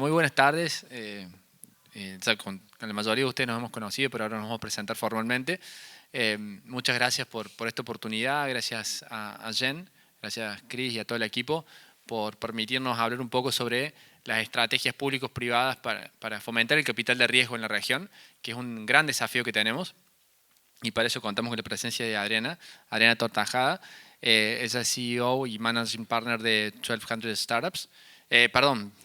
Muy buenas tardes. Con la mayoría de ustedes nos hemos conocido, pero ahora nos vamos a presentar formalmente. Muchas gracias por esta oportunidad, gracias a Jen, gracias Chris y a todo el equipo por permitirnos hablar un poco sobre las estrategias públicos-privadas para fomentar el capital de riesgo en la región, que es un gran desafío que tenemos. Y para eso contamos con la presencia de Adriana Tortajada. Ella es CEO y Managing Partner de 1200 Startups.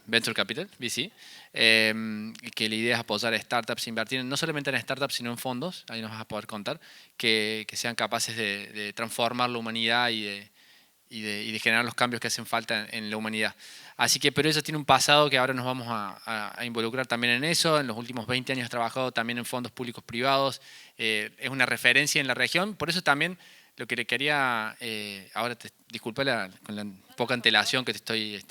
Venture Capital, VC. Que la idea es apoyar a startups, invertir no solamente en startups, sino en fondos, ahí nos vas a poder contar, que sean capaces de transformar la humanidad y de generar los cambios que hacen falta en la humanidad. Así que, pero ella tiene un pasado que ahora nos vamos a involucrar también en eso. En los últimos 20 años ha trabajado también en fondos públicos privados. Es una referencia en la región. Por eso también lo que le quería, disculpa con la poca antelación que te estoy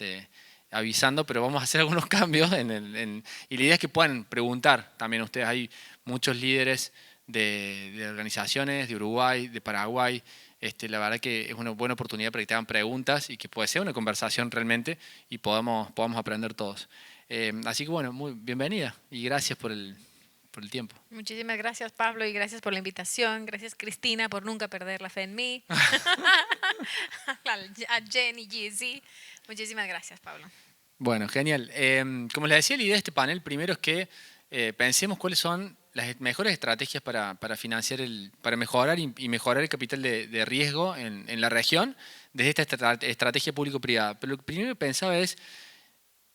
avisando, pero vamos a hacer algunos cambios y la idea es que puedan preguntar también ustedes. Hay muchos líderes de organizaciones de Uruguay, de Paraguay. La verdad que es una buena oportunidad para que te hagan preguntas y que puede ser una conversación realmente y podamos aprender todos. Así que bueno, muy bienvenida y gracias por el tiempo. Muchísimas gracias, Pablo, y gracias por la invitación. Gracias, Cristina, por nunca perder la fe en mí. A Jen y GZ. Muchísimas gracias, Pablo. Bueno, genial. Como les decía, la idea de este panel primero es que pensemos cuáles son las mejores estrategias para financiar para mejorar y mejorar el capital de riesgo en la región desde esta estrategia público-privada. Pero lo primero que pensaba es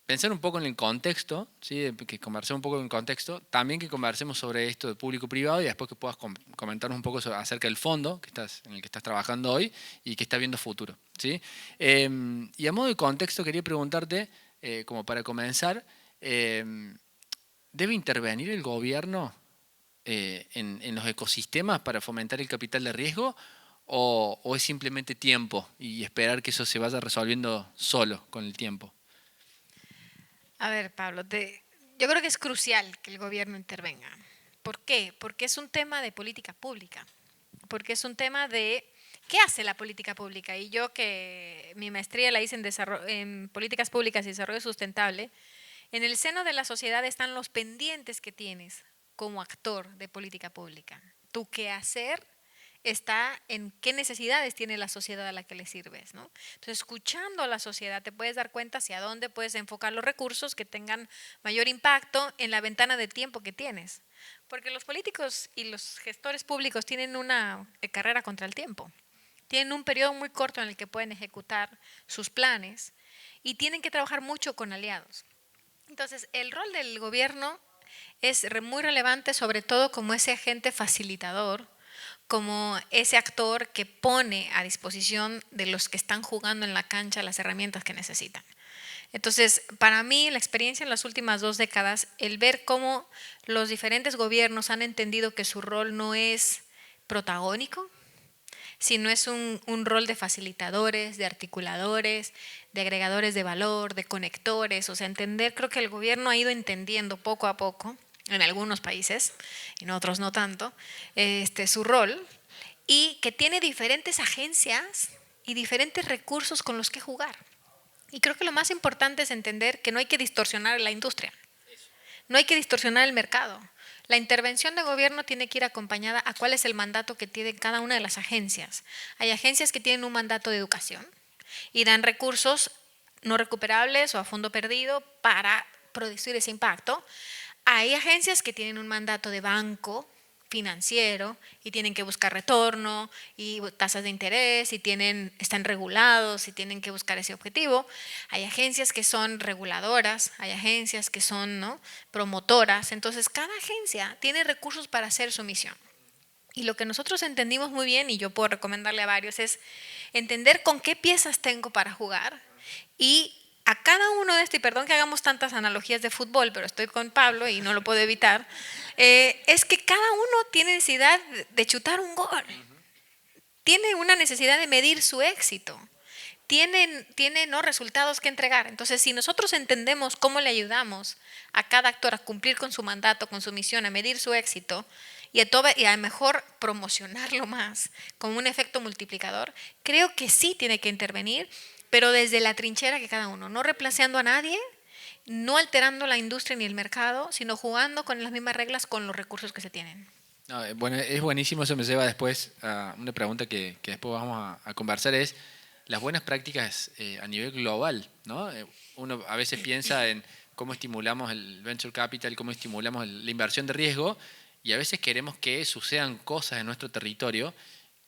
pensar un poco en el contexto, ¿sí? Que conversemos un poco en el contexto, también que conversemos sobre esto de público-privado y después que puedas comentarnos un poco acerca del fondo en el que estás trabajando hoy y que está viendo futuro, ¿sí? Y a modo de contexto quería preguntarte, como para comenzar, ¿debe intervenir el gobierno en los ecosistemas para fomentar el capital de riesgo o es simplemente tiempo y esperar que eso se vaya resolviendo solo con el tiempo? A ver, Pablo, yo creo que es crucial que el gobierno intervenga. ¿Por qué? Porque es un tema de política pública. Porque es un tema de qué hace la política pública. Y yo que mi maestría la hice en políticas públicas y desarrollo sustentable, en el seno de la sociedad están los pendientes que tienes como actor de política pública. Tu qué hacer está en qué necesidades tiene la sociedad a la que le sirves, ¿no? Entonces, escuchando a la sociedad te puedes dar cuenta hacia dónde puedes enfocar los recursos que tengan mayor impacto en la ventana de tiempo que tienes. Porque los políticos y los gestores públicos tienen una carrera contra el tiempo. Tienen un periodo muy corto en el que pueden ejecutar sus planes y tienen que trabajar mucho con aliados. Entonces, el rol del gobierno es muy relevante, sobre todo como ese agente facilitador, como ese actor que pone a disposición de los que están jugando en la cancha las herramientas que necesitan. Entonces, para mí, la experiencia en las últimas 2 décadas, el ver cómo los diferentes gobiernos han entendido que su rol no es protagónico, sino es un rol de facilitadores, de articuladores, de agregadores de valor, de conectores. O sea, creo que el gobierno ha ido entendiendo poco a poco, en algunos países, y en otros no tanto, su rol, y que tiene diferentes agencias y diferentes recursos con los que jugar. Y creo que lo más importante es entender que no hay que distorsionar la industria, no hay que distorsionar el mercado. La intervención de gobierno tiene que ir acompañada a cuál es el mandato que tiene cada una de las agencias. Hay agencias que tienen un mandato de educación y dan recursos no recuperables o a fondo perdido para producir ese impacto. Hay agencias que tienen un mandato de banco financiero y tienen que buscar retorno y tasas de interés y están regulados y tienen que buscar ese objetivo. Hay agencias que son reguladoras, hay agencias que son, ¿no?, promotoras. Entonces, cada agencia tiene recursos para hacer su misión. Y lo que nosotros entendimos muy bien, y yo puedo recomendarle a varios, es entender con qué piezas tengo para jugar y a cada uno de estos, y perdón que hagamos tantas analogías de fútbol, pero estoy con Pablo y no lo puedo evitar, es que cada uno tiene necesidad de chutar un gol, tiene una necesidad de medir su éxito, tiene ¿no?, resultados que entregar. Entonces, si nosotros entendemos cómo le ayudamos a cada actor a cumplir con su mandato, con su misión, a medir su éxito y a mejor promocionarlo más como un efecto multiplicador, creo que sí tiene que intervenir, pero desde la trinchera que cada uno, no reemplazando a nadie, no alterando la industria ni el mercado, sino jugando con las mismas reglas con los recursos que se tienen. No, bueno, es buenísimo, eso me lleva después a una pregunta que después vamos a conversar, es las buenas prácticas a nivel global, ¿no? Uno a veces piensa en cómo estimulamos el venture capital, cómo estimulamos la inversión de riesgo, y a veces queremos que sucedan cosas en nuestro territorio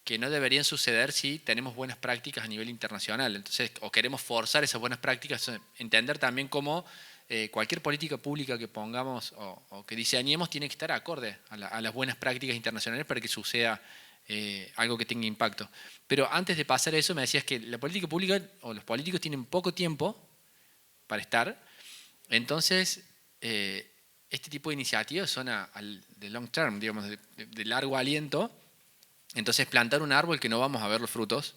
que no deberían suceder si tenemos buenas prácticas a nivel internacional. Entonces, o queremos forzar esas buenas prácticas, entender también cómo cualquier política pública que pongamos o que diseñemos tiene que estar acorde a las buenas prácticas internacionales para que suceda algo que tenga impacto. Pero antes de pasar a eso, me decías que la política pública o los políticos tienen poco tiempo para estar. Entonces, este tipo de iniciativas son de long term, digamos, de largo aliento. Entonces, plantar un árbol que no vamos a ver los frutos.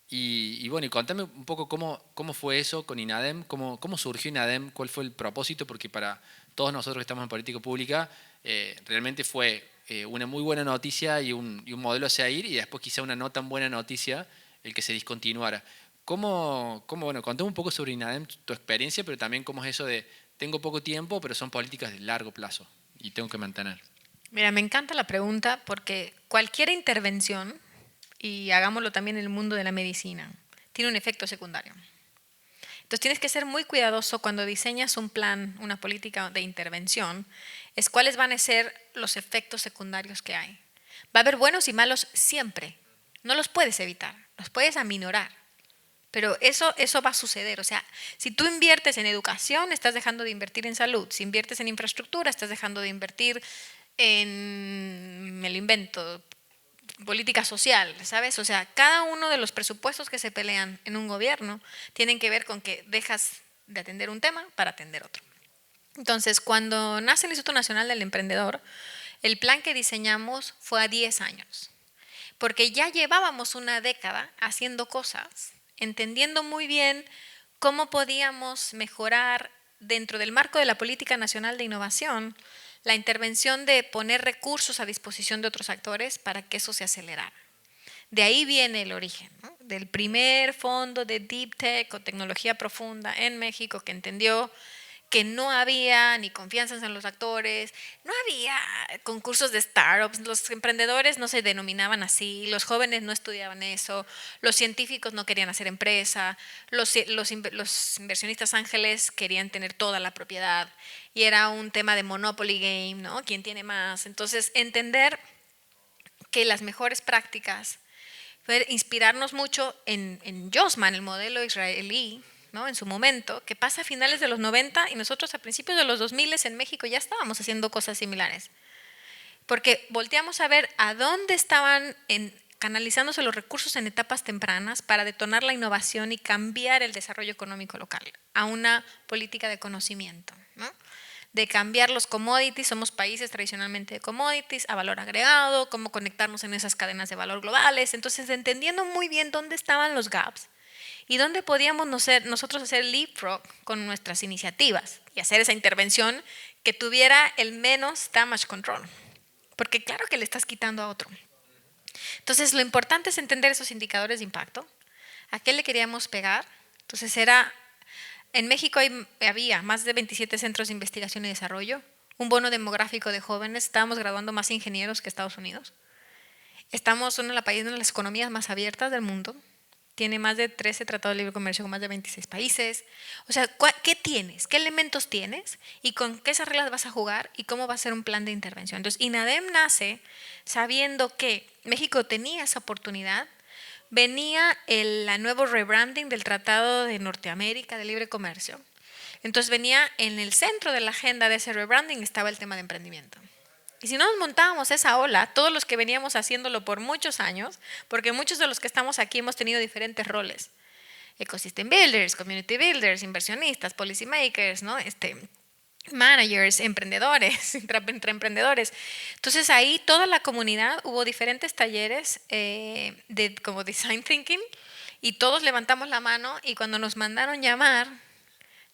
Y bueno, y contame un poco cómo fue eso con INADEM, cómo surgió INADEM, cuál fue el propósito, porque para todos nosotros que estamos en política pública, realmente fue una muy buena noticia y un modelo a seguir, y después quizá una no tan buena noticia el que se discontinuara. Bueno, contame un poco sobre INADEM, tu experiencia, pero también cómo es eso de tengo poco tiempo, pero son políticas de largo plazo y tengo que mantener. Mira, me encanta la pregunta porque cualquier intervención, y hagámoslo también en el mundo de la medicina, tiene un efecto secundario. Entonces tienes que ser muy cuidadoso cuando diseñas un plan, una política de intervención, es cuáles van a ser los efectos secundarios que hay. Va a haber buenos y malos siempre, no los puedes evitar, los puedes aminorar, pero eso va a suceder. O sea, si tú inviertes en educación, estás dejando de invertir en salud, si inviertes en infraestructura, estás dejando de invertir en, me lo invento, política social, ¿sabes? O sea, cada uno de los presupuestos que se pelean en un gobierno tienen que ver con que dejas de atender un tema para atender otro. Entonces, cuando nace el Instituto Nacional del Emprendedor, el plan que diseñamos fue a 10 años, porque ya llevábamos una década haciendo cosas, entendiendo muy bien cómo podíamos mejorar dentro del marco de la Política Nacional de Innovación la intervención de poner recursos a disposición de otros actores para que eso se acelerara. De ahí viene el origen, ¿no? Del primer fondo de Deep Tech o tecnología profunda en México que entendió que no había ni confianza en los actores, no había concursos de startups, los emprendedores no se denominaban así, los jóvenes no estudiaban eso, los científicos no querían hacer empresa, los inversionistas ángeles querían tener toda la propiedad y era un tema de monopoly game, ¿no? ¿Quién tiene más? Entonces, entender que las mejores prácticas, inspirarnos mucho en Josman, el modelo israelí, ¿no? En su momento, que pasa a finales de los 90 y nosotros a principios de los 2000 en México ya estábamos haciendo cosas similares. Porque volteamos a ver a dónde estaban canalizándose los recursos en etapas tempranas para detonar la innovación y cambiar el desarrollo económico local a una política de conocimiento, ¿no? De cambiar los commodities, somos países tradicionalmente de commodities, a valor agregado, cómo conectarnos en esas cadenas de valor globales. Entonces, entendiendo muy bien dónde estaban los gaps y dónde podíamos nosotros hacer leapfrog con nuestras iniciativas y hacer esa intervención que tuviera el menos damage control. Porque claro que le estás quitando a otro. Entonces, lo importante es entender esos indicadores de impacto. ¿A qué le queríamos pegar? Entonces, en México había más de 27 centros de investigación y desarrollo, un bono demográfico de jóvenes, estábamos graduando más ingenieros que Estados Unidos. Estamos una de las economías más abiertas del mundo, tiene más de 13 tratados de libre comercio con más de 26 países. O sea, ¿qué tienes? ¿Qué elementos tienes? ¿Y con qué esas reglas vas a jugar? ¿Y cómo va a ser un plan de intervención? Entonces, INADEM nace sabiendo que México tenía esa oportunidad. Venía el nuevo rebranding del Tratado de Norteamérica de Libre Comercio. Entonces venía en el centro de la agenda de ese rebranding estaba el tema de emprendimiento. Y si no nos montábamos esa ola, todos los que veníamos haciéndolo por muchos años, porque muchos de los que estamos aquí hemos tenido diferentes roles, ecosystem builders, community builders, inversionistas, policy makers, ¿no? Managers, emprendedores, entre emprendedores. Entonces ahí toda la comunidad, hubo diferentes talleres como design thinking y todos levantamos la mano y cuando nos mandaron llamar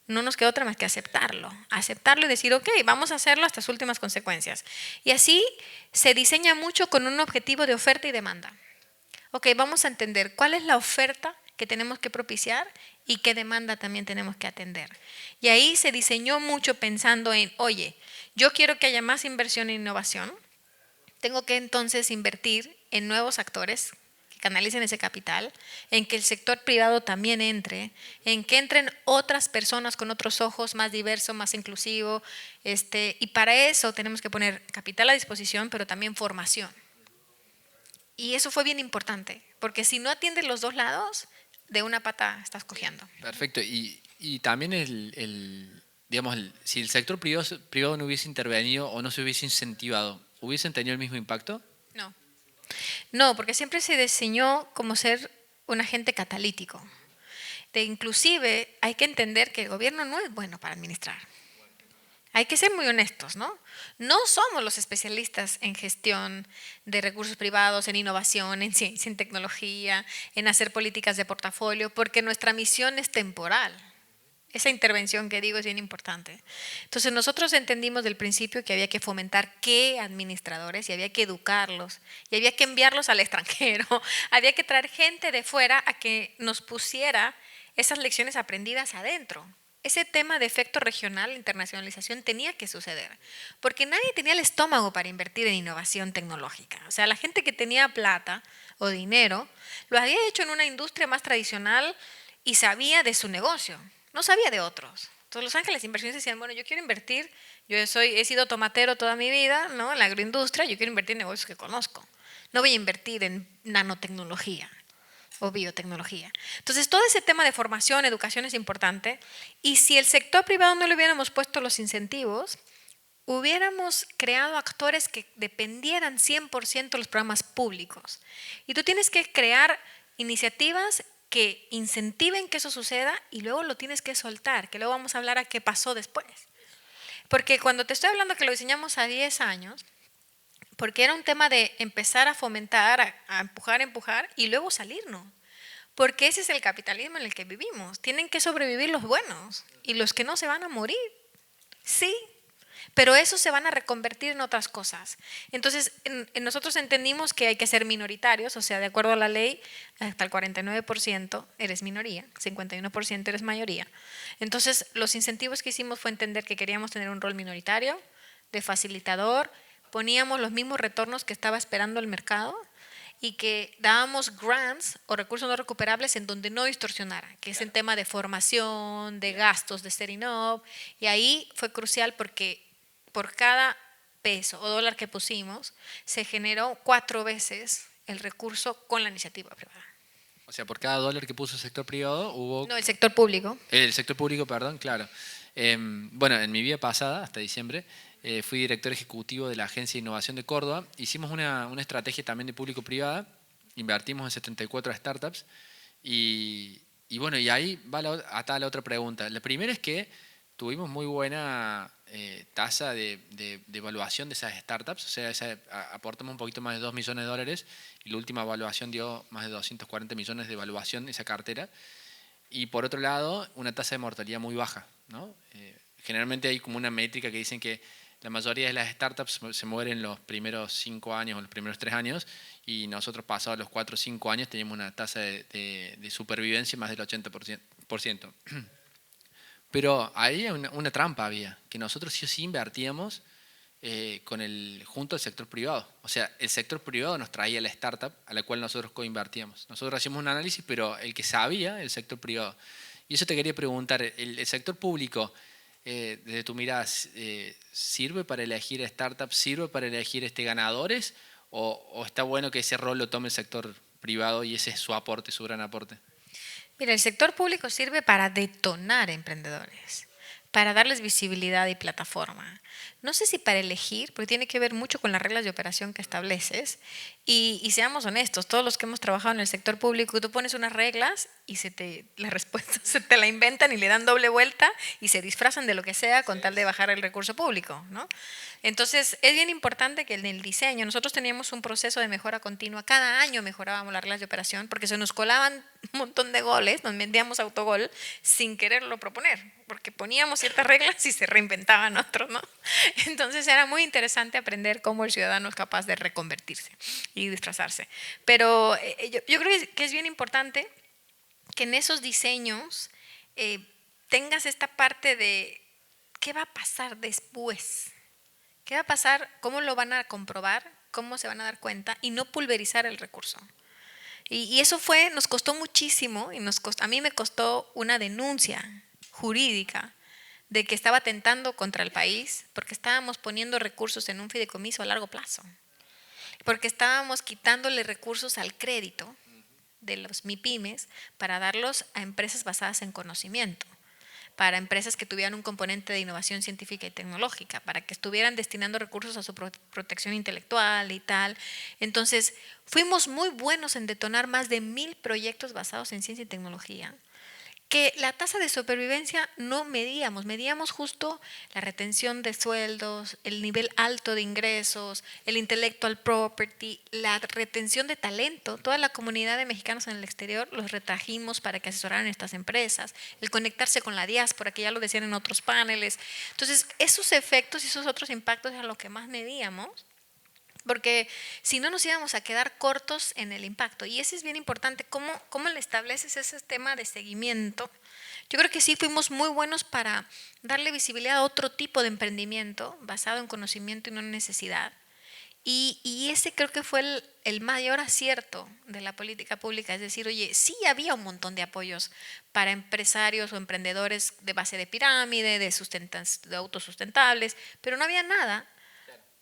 no nos quedó otra más que aceptarlo y decir ok, vamos a hacerlo hasta sus últimas consecuencias. Y así se diseña mucho con un objetivo de oferta y demanda. Ok, vamos a entender cuál es la oferta que tenemos que propiciar y qué demanda también tenemos que atender. Y ahí se diseñó mucho pensando en, oye, yo quiero que haya más inversión en innovación, tengo que entonces invertir en nuevos actores que canalicen ese capital, en que el sector privado también entre, en que entren otras personas con otros ojos, más diverso, más inclusivo, y para eso tenemos que poner capital a disposición, pero también formación. Y eso fue bien importante, porque si no atiendes los dos lados, de una pata estás cojeando. Perfecto. Y también digamos, si el sector privado no hubiese intervenido o no se hubiese incentivado, ¿hubiesen tenido el mismo impacto? No. No, porque siempre se diseñó como ser un agente catalítico. Inclusive hay que entender que el gobierno no es bueno para administrar. Hay que ser muy honestos, ¿no? No somos los especialistas en gestión de recursos privados, en innovación, en ciencia, en tecnología, en hacer políticas de portafolio, porque nuestra misión es temporal. Esa intervención que digo es bien importante. Entonces nosotros entendimos del principio que había que fomentar qué administradores y había que educarlos y había que enviarlos al extranjero, había que traer gente de fuera a que nos pusiera esas lecciones aprendidas adentro. Ese tema de efecto regional, internacionalización, tenía que suceder, porque nadie tenía el estómago para invertir en innovación tecnológica. O sea, la gente que tenía plata o dinero lo había hecho en una industria más tradicional y sabía de su negocio, no sabía de otros. Entonces los ángeles inversionistas decían, bueno, yo quiero invertir, he sido tomatero toda mi vida, ¿no? En la agroindustria, yo quiero invertir en negocios que conozco. No voy a invertir en nanotecnología o biotecnología. Entonces, todo ese tema de formación, educación es importante. Y si el sector privado no le hubiéramos puesto los incentivos, hubiéramos creado actores que dependieran 100% de los programas públicos. Y tú tienes que crear iniciativas que incentiven que eso suceda y luego lo tienes que soltar, que luego vamos a hablar a qué pasó después. Porque cuando te estoy hablando que lo diseñamos a 10 años, porque era un tema de empezar a fomentar, a empujar y luego salirnos. Porque ese es el capitalismo en el que vivimos. Tienen que sobrevivir los buenos y los que no se van a morir. Sí, pero esos se van a reconvertir en otras cosas. Entonces, nosotros entendimos que hay que ser minoritarios, o sea, de acuerdo a la ley, hasta el 49% eres minoría, 51% eres mayoría. Entonces, los incentivos que hicimos fue entender que queríamos tener un rol minoritario, de facilitador, poníamos los mismos retornos que estaba esperando el mercado y que dábamos grants o recursos no recuperables en donde no distorsionara, que es el tema de formación, de gastos, de setting up. Y ahí fue crucial porque por cada peso o dólar que pusimos, se generó 4 veces el recurso con la iniciativa privada. O sea, por cada dólar que puso el sector privado hubo... No, el sector público. El sector público, perdón, claro. Bueno, en mi vida pasada, hasta diciembre, fui director ejecutivo de la Agencia de Innovación de Córdoba. Hicimos una estrategia también de público-privada, invertimos en 74 startups y bueno, y ahí va atada la otra pregunta. La primera es que tuvimos muy buena tasa de evaluación de esas startups, o sea, aportamos un poquito más de 2 millones de dólares y la última evaluación dio más de 240 millones de evaluación de esa cartera. Y por otro lado, una tasa de mortalidad muy baja, ¿no? Generalmente hay como una métrica que dicen que la mayoría de las startups se mueren los primeros 5 años o los primeros 3 años y nosotros pasados los 4 o 5 años teníamos una tasa de supervivencia más del 80%. Pero ahí una trampa había, que nosotros sí o sí invertíamos junto al sector privado. O sea, el sector privado nos traía la startup a la cual nosotros coinvertíamos. Nosotros hacíamos un análisis, pero el que sabía, el sector privado. Y eso te quería preguntar, ¿el sector público, desde tu mirada, sirve para elegir startups, sirve para elegir ganadores? ¿O está bueno que ese rol lo tome el sector privado y ese es su aporte, su gran aporte? Mira, el sector público sirve para detonar emprendedores, para darles visibilidad y plataforma. No sé si para elegir, porque tiene que ver mucho con las reglas de operación que estableces. Y seamos honestos, todos los que hemos trabajado en el sector público, tú pones unas reglas y la respuesta se te la inventan y le dan doble vuelta y se disfrazan de lo que sea con tal de bajar el recurso público, ¿no? Entonces, es bien importante que en el diseño, nosotros teníamos un proceso de mejora continua, cada año mejorábamos las reglas de operación porque se nos colaban un montón de goles, nos metíamos autogol sin quererlo proponer, porque poníamos ciertas reglas y se reinventaban otros, ¿no? Entonces era muy interesante aprender cómo el ciudadano es capaz de reconvertirse y disfrazarse. Pero yo creo que es bien importante que en esos diseños tengas esta parte de qué va a pasar después, qué va a pasar, cómo lo van a comprobar, cómo se van a dar cuenta y no pulverizar el recurso. Y eso nos costó muchísimo y a mí me costó una denuncia jurídica de que estaba atentando contra el país porque estábamos poniendo recursos en un fideicomiso a largo plazo, porque estábamos quitándole recursos al crédito de los MIPYMES para darlos a empresas basadas en conocimiento, para empresas que tuvieran un componente de innovación científica y tecnológica, para que estuvieran destinando recursos a su protección intelectual y tal. Entonces, fuimos muy buenos en detonar más de 1,000 proyectos basados en ciencia y tecnología, que la tasa de supervivencia no medíamos justo la retención de sueldos, el nivel alto de ingresos, el intellectual property, la retención de talento. Toda la comunidad de mexicanos en el exterior los retrajimos para que asesoraran estas empresas, el conectarse con la diáspora, que ya lo decían en otros paneles. Entonces, esos efectos y esos otros impactos eran lo que más medíamos, porque si no nos íbamos a quedar cortos en el impacto. Y ese es bien importante, ¿cómo le estableces ese tema de seguimiento? Yo creo que sí fuimos muy buenos para darle visibilidad a otro tipo de emprendimiento basado en conocimiento y no en necesidad. Y ese creo que fue el mayor acierto de la política pública, es decir, oye, sí había un montón de apoyos para empresarios o emprendedores de base de pirámide, de autosustentables, pero no había nada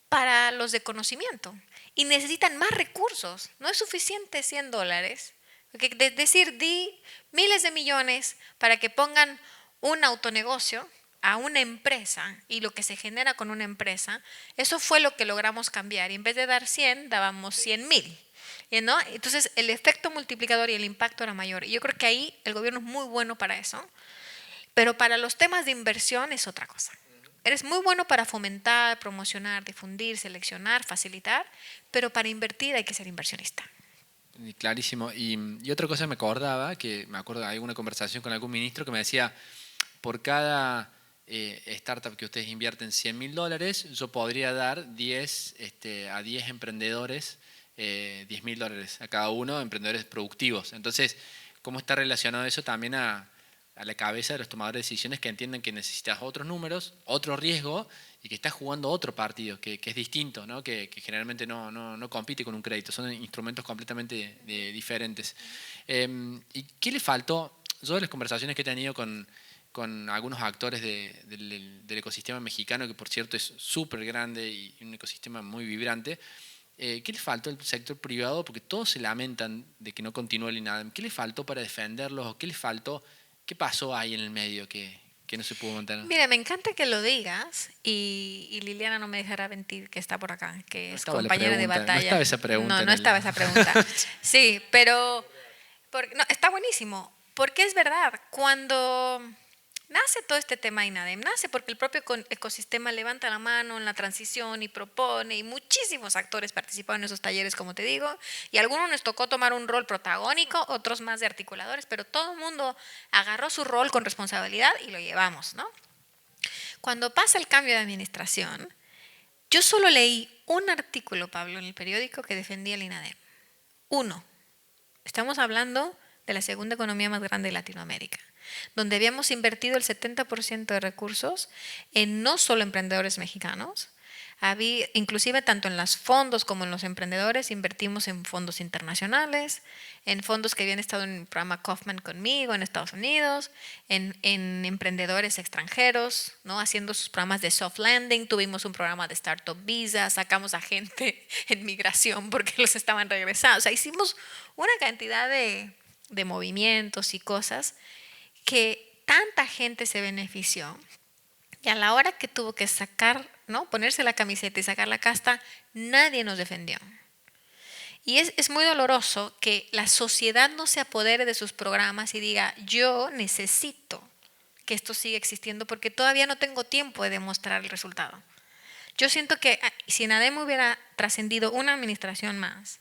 para los de conocimiento y necesitan más recursos. No es suficiente $100. Es decir, di miles de millones para que pongan un autonegocio a una empresa y lo que se genera con una empresa, eso fue lo que logramos cambiar. Y en vez de dar 100, dábamos 100,000. ¿No? Entonces, el efecto multiplicador y el impacto era mayor. Y yo creo que ahí el gobierno es muy bueno para eso, pero para los temas de inversión es otra cosa. Eres muy bueno para fomentar, promocionar, difundir, seleccionar, facilitar, pero para invertir hay que ser inversionista. Clarísimo. Y otra cosa me acordaba, que me acuerdo de alguna conversación con algún ministro que me decía, por cada startup que ustedes invierten $100,000, yo podría dar a 10 emprendedores $10,000 a cada uno, emprendedores productivos. Entonces, ¿cómo está relacionado eso también a la cabeza de los tomadores de decisiones que entienden que necesitas otros números, otro riesgo y que estás jugando otro partido que es distinto, ¿no? Que generalmente no compite con un crédito, son instrumentos completamente diferentes. ¿Y qué le faltó? Yo de las conversaciones que he tenido con algunos actores del ecosistema mexicano, que por cierto es súper grande y un ecosistema muy vibrante, ¿qué le faltó al sector privado? Porque todos se lamentan de que no continúe el INADEM. ¿Qué le faltó para defenderlos? ¿O qué le faltó? ¿Qué pasó ahí en el medio que no se pudo mantener? Mira, me encanta que lo digas y Liliana no me dejará mentir que está por acá, que es compañera de batalla. No estaba esa pregunta. No estaba esa pregunta. Sí, pero está buenísimo, porque es verdad, cuando nace todo este tema INADEM, nace porque el propio ecosistema levanta la mano en la transición y propone, y muchísimos actores participaron en esos talleres, como te digo, y a algunos nos tocó tomar un rol protagónico, otros más de articuladores, pero todo el mundo agarró su rol con responsabilidad y lo llevamos, ¿no? Cuando pasa el cambio de administración, yo solo leí un artículo, Pablo, en el periódico que defendía el INADEM. Uno. Estamos hablando de la segunda economía más grande de Latinoamérica, donde habíamos invertido el 70% de recursos en no solo emprendedores mexicanos, inclusive tanto en los fondos como en los emprendedores, invertimos en fondos internacionales, en fondos que habían estado en el programa Kaufman conmigo en Estados Unidos, en emprendedores extranjeros, ¿no? Haciendo sus programas de soft landing, tuvimos un programa de startup visa, sacamos a gente en migración porque los estaban regresando, o sea, hicimos una cantidad de movimientos y cosas que tanta gente se benefició, y a la hora que tuvo que sacar, ¿no? Ponerse la camiseta y sacar la casta, nadie nos defendió. Y es muy doloroso que la sociedad no se apodere de sus programas y diga, yo necesito que esto siga existiendo porque todavía no tengo tiempo de demostrar el resultado. Yo siento que si INADEM hubiera trascendido una administración más,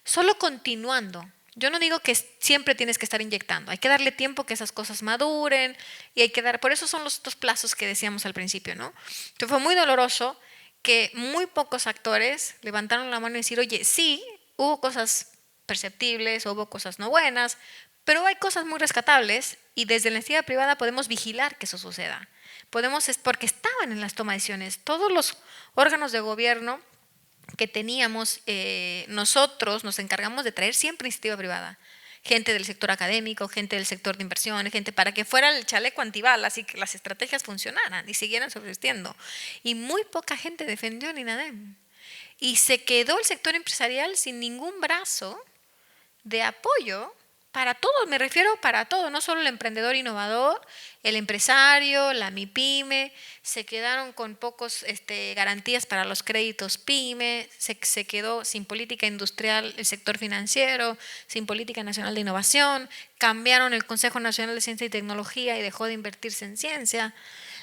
solo continuando, yo no digo que siempre tienes que estar inyectando, hay que darle tiempo que esas cosas maduren y hay que por eso son los plazos que decíamos al principio, ¿no? Entonces fue muy doloroso que muy pocos actores levantaron la mano y decir, oye, sí, hubo cosas perceptibles, hubo cosas no buenas, Pero hay cosas muy rescatables y desde la iniciativa privada podemos vigilar que eso suceda. Porque estaban en las tomas de decisiones. Todos los órganos de gobierno que teníamos, nosotros nos encargamos de traer siempre iniciativa privada. Gente del sector académico, gente del sector de inversión, gente para que fuera el chaleco antibalas y que las estrategias funcionaran y siguieran subsistiendo. Y muy poca gente defendió el INADEM. Y se quedó el sector empresarial sin ningún brazo de apoyo para todo, me refiero para todo, no solo el emprendedor innovador, el empresario, la MIPYME, se quedaron con pocos garantías para los créditos PYME, se quedó sin política industrial el sector financiero, sin política nacional de innovación, cambiaron el Consejo Nacional de Ciencia y Tecnología y dejó de invertirse en ciencia.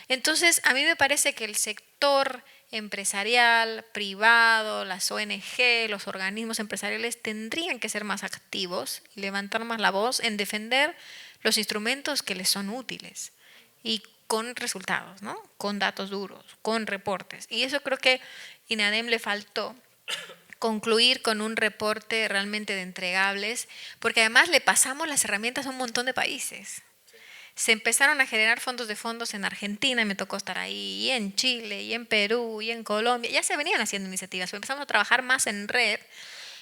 Entonces, a mí me parece que el sector empresarial, privado, las ONG, los organismos empresariales tendrían que ser más activos y levantar más la voz en defender los instrumentos que les son útiles y con resultados, ¿no? Con datos duros, con reportes. Y eso creo que INADEM le faltó concluir con un reporte realmente de entregables, porque además le pasamos las herramientas a un montón de países. Se empezaron a generar fondos de fondos en Argentina, y me tocó estar ahí, y en Chile, y en Perú, y en Colombia. Ya se venían haciendo iniciativas, empezamos a trabajar más en red.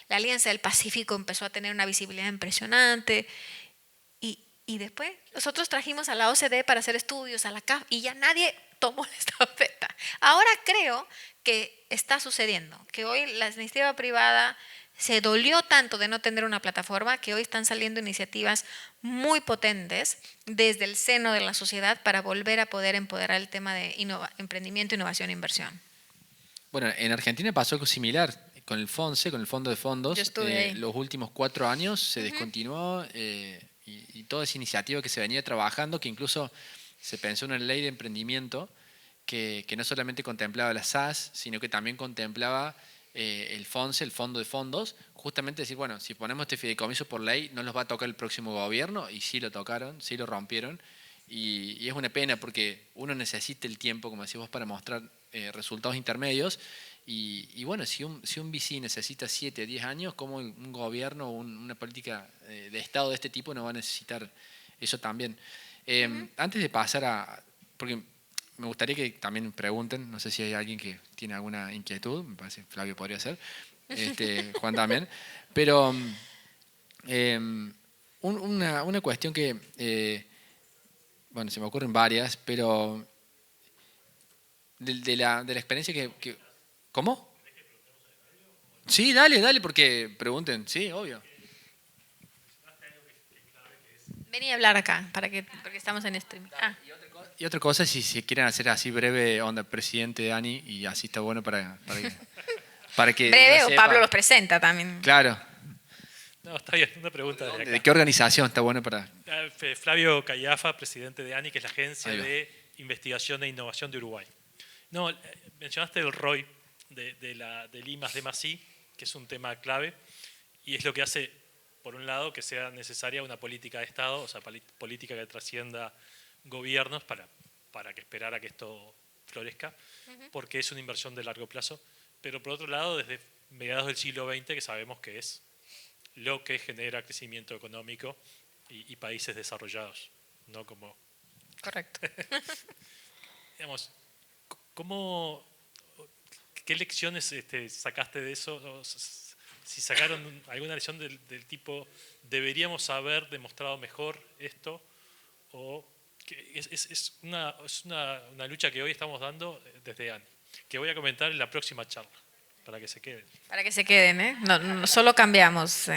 La Alianza del Pacífico empezó a tener una visibilidad impresionante. Y después nosotros trajimos a la OCDE para hacer estudios, a la CAF, y ya nadie tomó la estafeta. Ahora creo que está sucediendo, que hoy la iniciativa privada se dolió tanto de no tener una plataforma que hoy están saliendo iniciativas muy potentes desde el seno de la sociedad para volver a poder empoderar el tema de emprendimiento, innovación e inversión. Bueno, en Argentina pasó algo similar con el FONSE, con el Fondo de Fondos. Yo estuve ahí. Los últimos 4 años se descontinuó y toda esa iniciativa que se venía trabajando, que incluso se pensó en una ley de emprendimiento que no solamente contemplaba las SAS, sino que también contemplaba el FONSE, el Fondo de Fondos, justamente decir, bueno, si ponemos este fideicomiso por ley, no nos va a tocar el próximo gobierno, y sí lo tocaron, sí lo rompieron, y es una pena porque uno necesita el tiempo, como decís vos, para mostrar resultados intermedios, y bueno, si un VC necesita 7 o 10 años, ¿cómo un gobierno o una política de Estado de este tipo no va a necesitar eso también? Antes de pasar porque me gustaría que también pregunten, no sé si hay alguien que tiene alguna inquietud, me parece que Flavio podría ser, Juan también, pero una cuestión que, bueno, se me ocurren varias, pero de la experiencia que... ¿Cómo? Sí, dale, porque pregunten, sí, obvio. Vení a hablar acá, porque estamos en stream. Y otra cosa, si quieren hacer así breve, onda, presidente Dani, y así está bueno para que breve sepa. O Pablo los presenta también. Claro. No, está bien, una pregunta de acá. ¿De qué organización está bueno para...? Flavio Callafa, presidente de ANI, que es la Agencia de Investigación e Innovación de Uruguay. No, mencionaste el ROI del I+D+I, que es un tema clave, y es lo que hace, por un lado, que sea necesaria una política de Estado, o sea, política que trascienda gobiernos para que esperar a que esto florezca, porque es una inversión de largo plazo. Pero por otro lado, desde mediados del siglo XX, que sabemos que es lo que genera crecimiento económico y países desarrollados, no como... Correcto. Digamos, ¿qué lecciones sacaste de eso? Si sacaron alguna lección del tipo, ¿deberíamos haber demostrado mejor esto? ¿O es una lucha que hoy estamos dando desde ANI, que voy a comentar en la próxima charla, para que se queden? Para que se queden, ¿eh? No solo cambiamos.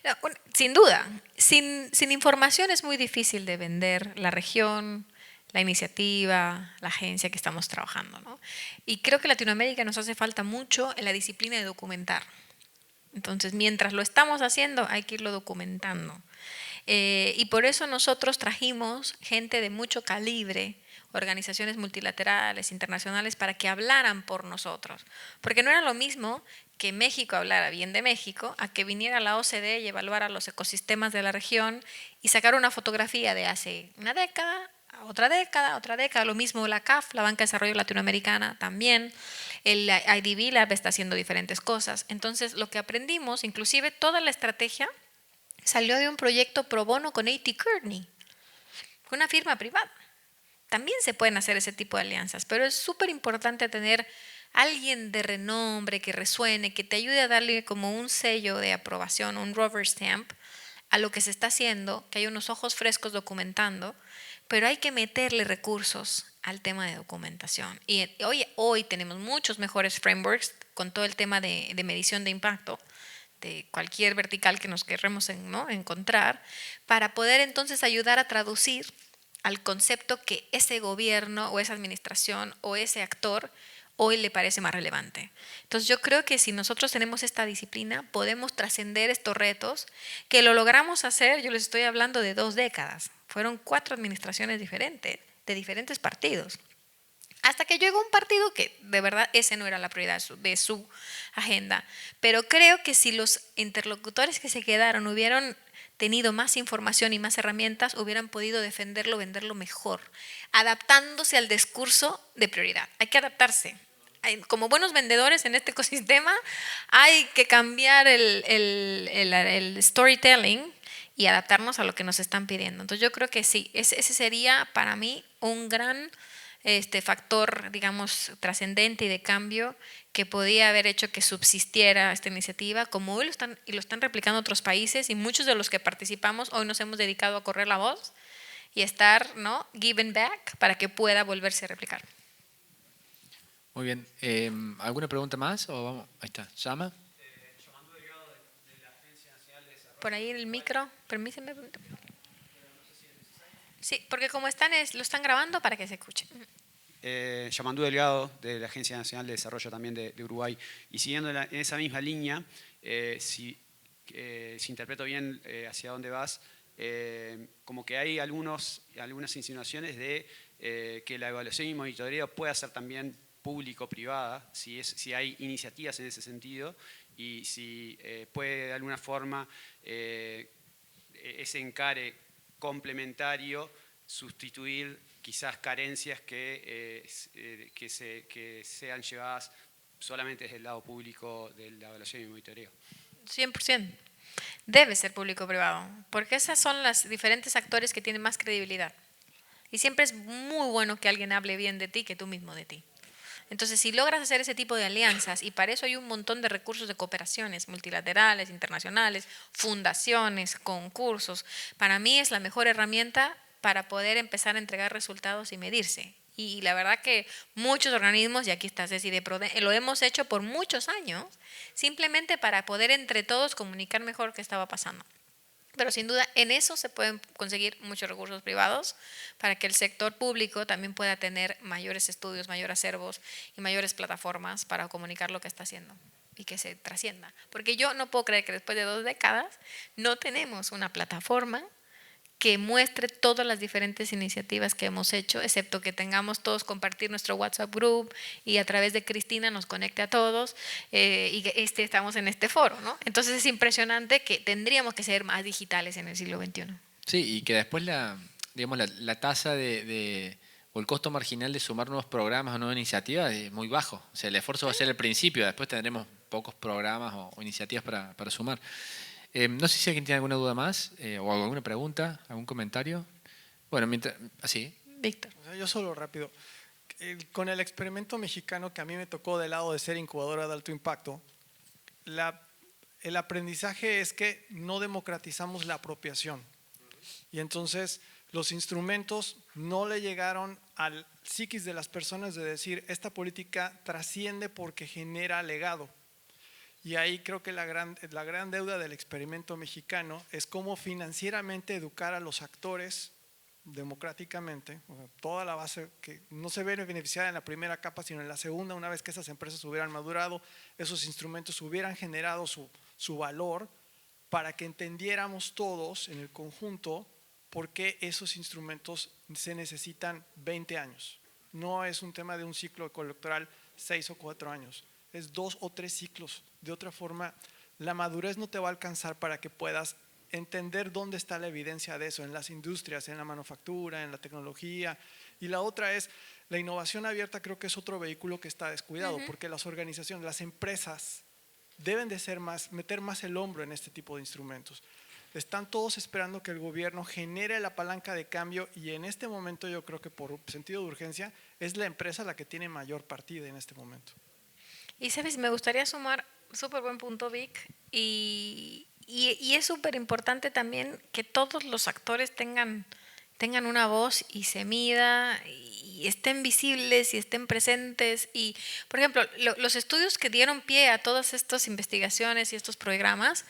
No, sin duda, sin información es muy difícil de vender la región, la iniciativa, la agencia que estamos trabajando, ¿no? Y creo que Latinoamérica nos hace falta mucho en la disciplina de documentar. Entonces, mientras lo estamos haciendo, hay que irlo documentando. Y por eso nosotros trajimos gente de mucho calibre, organizaciones multilaterales, internacionales, para que hablaran por nosotros. Porque no era lo mismo que México hablara bien de México, a que viniera la OCDE y evaluara los ecosistemas de la región y sacara una fotografía de hace una década, otra década, lo mismo la CAF, la Banca de Desarrollo Latinoamericana también, el IDB Lab está haciendo diferentes cosas. Entonces, lo que aprendimos, inclusive toda la estrategia salió de un proyecto pro bono con A.T. Kearney, con una firma privada. También se pueden hacer ese tipo de alianzas, pero es súper importante tener alguien de renombre que resuene, que te ayude a darle como un sello de aprobación, un rubber stamp a lo que se está haciendo, que hay unos ojos frescos documentando, pero hay que meterle recursos al tema de documentación. Y hoy tenemos muchos mejores frameworks con todo el tema de medición de impacto, de cualquier vertical que nos querremos encontrar, para poder entonces ayudar a traducir al concepto que ese gobierno o esa administración o ese actor hoy le parece más relevante. Entonces yo creo que si nosotros tenemos esta disciplina, podemos trascender estos retos, que lo logramos hacer, yo les estoy hablando de 2 décadas, fueron 4 administraciones diferentes, de diferentes partidos. Hasta que llegó un partido que de verdad ese no era la prioridad de su agenda. Pero creo que si los interlocutores que se quedaron hubieran tenido más información y más herramientas, hubieran podido defenderlo, venderlo mejor, adaptándose al discurso de prioridad. Hay que adaptarse. Como buenos vendedores en este ecosistema, hay que cambiar el storytelling y adaptarnos a lo que nos están pidiendo. Entonces yo creo que sí, ese sería para mí un gran factor, digamos, trascendente y de cambio que podía haber hecho que subsistiera esta iniciativa, como hoy lo están replicando otros países, y muchos de los que participamos hoy nos hemos dedicado a correr la voz y estar, ¿no?, giving back para que pueda volverse a replicar. Muy bien. ¿Alguna pregunta más? O vamos? Ahí está. ¿Llama? Por ahí el micro, permíteme. Sí, porque como lo están grabando para que se escuche. Yamandú Delgado, de la Agencia Nacional de Desarrollo también de Uruguay. Y siguiendo en esa misma línea, si interpreto bien hacia dónde vas, como que hay algunas insinuaciones de que la evaluación y monitoreo pueda ser también público-privada, si hay iniciativas en ese sentido, y si puede de alguna forma ese encare complementario sustituir quizás carencias que sean llevadas solamente desde el lado público de la evaluación y monitoreo. 100%. Debe ser público-privado, porque esas son las diferentes actores que tienen más credibilidad. Y siempre es muy bueno que alguien hable bien de ti que tú mismo de ti. Entonces, si logras hacer ese tipo de alianzas, y para eso hay un montón de recursos de cooperaciones multilaterales, internacionales, fundaciones, concursos, para mí es la mejor herramienta para poder empezar a entregar resultados y medirse. Y la verdad que muchos organismos, y aquí está Ceci de PRODE, lo hemos hecho por muchos años, simplemente para poder entre todos comunicar mejor qué estaba pasando. Pero sin duda en eso se pueden conseguir muchos recursos privados para que el sector público también pueda tener mayores estudios, mayores acervos y mayores plataformas para comunicar lo que está haciendo y que se trascienda. Porque yo no puedo creer que después de 2 décadas no tenemos una plataforma que muestre todas las diferentes iniciativas que hemos hecho, excepto que tengamos todos compartir nuestro WhatsApp group y a través de Cristina nos conecte a todos y estamos en este foro, ¿no? Entonces es impresionante que tendríamos que ser más digitales en el siglo XXI. Sí, y que después la tasa o el costo marginal de sumar nuevos programas o nuevas iniciativas es muy bajo. O sea, el esfuerzo va a ser al principio, después tendremos pocos programas o iniciativas para sumar. No sé si alguien tiene alguna duda más o alguna pregunta, algún comentario. Bueno, así. Víctor. Yo solo rápido. Con el experimento mexicano que a mí me tocó del lado de ser incubadora de alto impacto, el aprendizaje es que no democratizamos la apropiación. Y entonces los instrumentos no le llegaron al psiquis de las personas de decir, esta política trasciende porque genera legado. Y ahí creo que la gran deuda del experimento mexicano es cómo financieramente educar a los actores democráticamente, toda la base que no se ve beneficiada en la primera capa, sino en la segunda, una vez que esas empresas hubieran madurado, esos instrumentos hubieran generado su valor para que entendiéramos todos en el conjunto por qué esos instrumentos se necesitan 20 años. No es un tema de un ciclo electoral 6 o 4 años. Es 2 o 3 ciclos. De otra forma, la madurez no te va a alcanzar para que puedas entender dónde está la evidencia de eso, en las industrias, en la manufactura, en la tecnología. Y la otra es, la innovación abierta creo que es otro vehículo que está descuidado, porque las organizaciones, las empresas deben de meter más el hombro en este tipo de instrumentos. están todos esperando que el gobierno genere la palanca de cambio y en este momento yo creo que por sentido de urgencia es la empresa la que tiene mayor partida en este momento. Y sabes, me gustaría sumar, súper buen punto, Vic, y es súper importante también que todos los actores tengan una voz y se mida y estén visibles y estén presentes. Y, por ejemplo, los estudios que dieron pie a todas estas investigaciones y estos programas,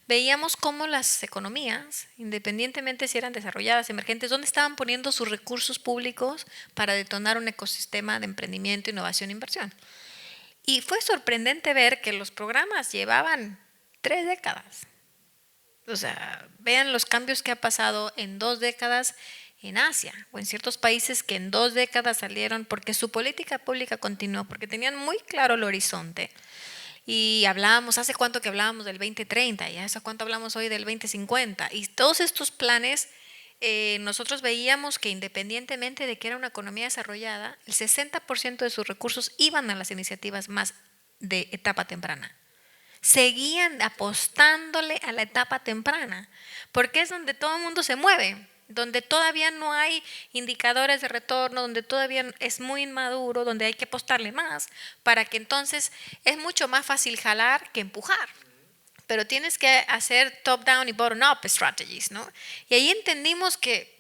veíamos cómo las economías, independientemente si eran desarrolladas, emergentes, dónde estaban poniendo sus recursos públicos para detonar un ecosistema de emprendimiento, innovación e inversión. Y fue sorprendente ver que los programas llevaban 3 décadas. O sea, vean los cambios que ha pasado en 2 décadas en Asia o en ciertos países que en 2 décadas salieron porque su política pública continuó, porque tenían muy claro el horizonte. Y hablábamos, ¿hace cuánto que hablábamos del 2030? ¿Y hace cuánto hablamos hoy del 2050? Y todos estos planes, nosotros veíamos que independientemente de que era una economía desarrollada, el 60% de sus recursos iban a las iniciativas más de etapa temprana. Seguían apostándole a la etapa temprana, porque es donde todo el mundo se mueve, donde todavía no hay indicadores de retorno, donde todavía es muy inmaduro, donde hay que apostarle más, para que entonces es mucho más fácil jalar que empujar. Pero tienes que hacer top-down y bottom-up strategies, ¿no? Y ahí entendimos que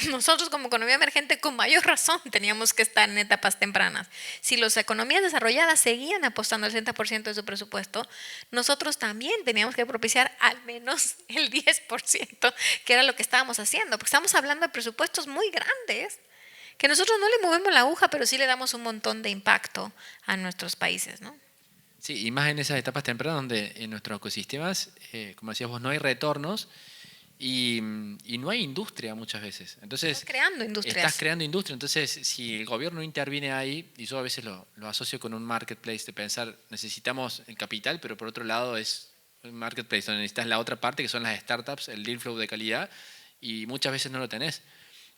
nosotros como economía emergente con mayor razón teníamos que estar en etapas tempranas. Si las economías desarrolladas seguían apostando el 60% de su presupuesto, nosotros también teníamos que propiciar al menos el 10%, que era lo que estábamos haciendo, porque estamos hablando de presupuestos muy grandes, que nosotros no le movemos la aguja, pero sí le damos un montón de impacto a nuestros países, ¿no? Sí, y más en esas etapas tempranas donde en nuestros ecosistemas, como decías vos, no hay retornos. Y no hay industria muchas veces. Entonces, estás creando industrias. Estás creando industria. Entonces, si el gobierno interviene ahí, y yo a veces lo asocio con un marketplace de pensar, necesitamos el capital, pero por otro lado es un marketplace donde necesitas la otra parte, que son las startups, el deal flow de calidad, y muchas veces no lo tenés.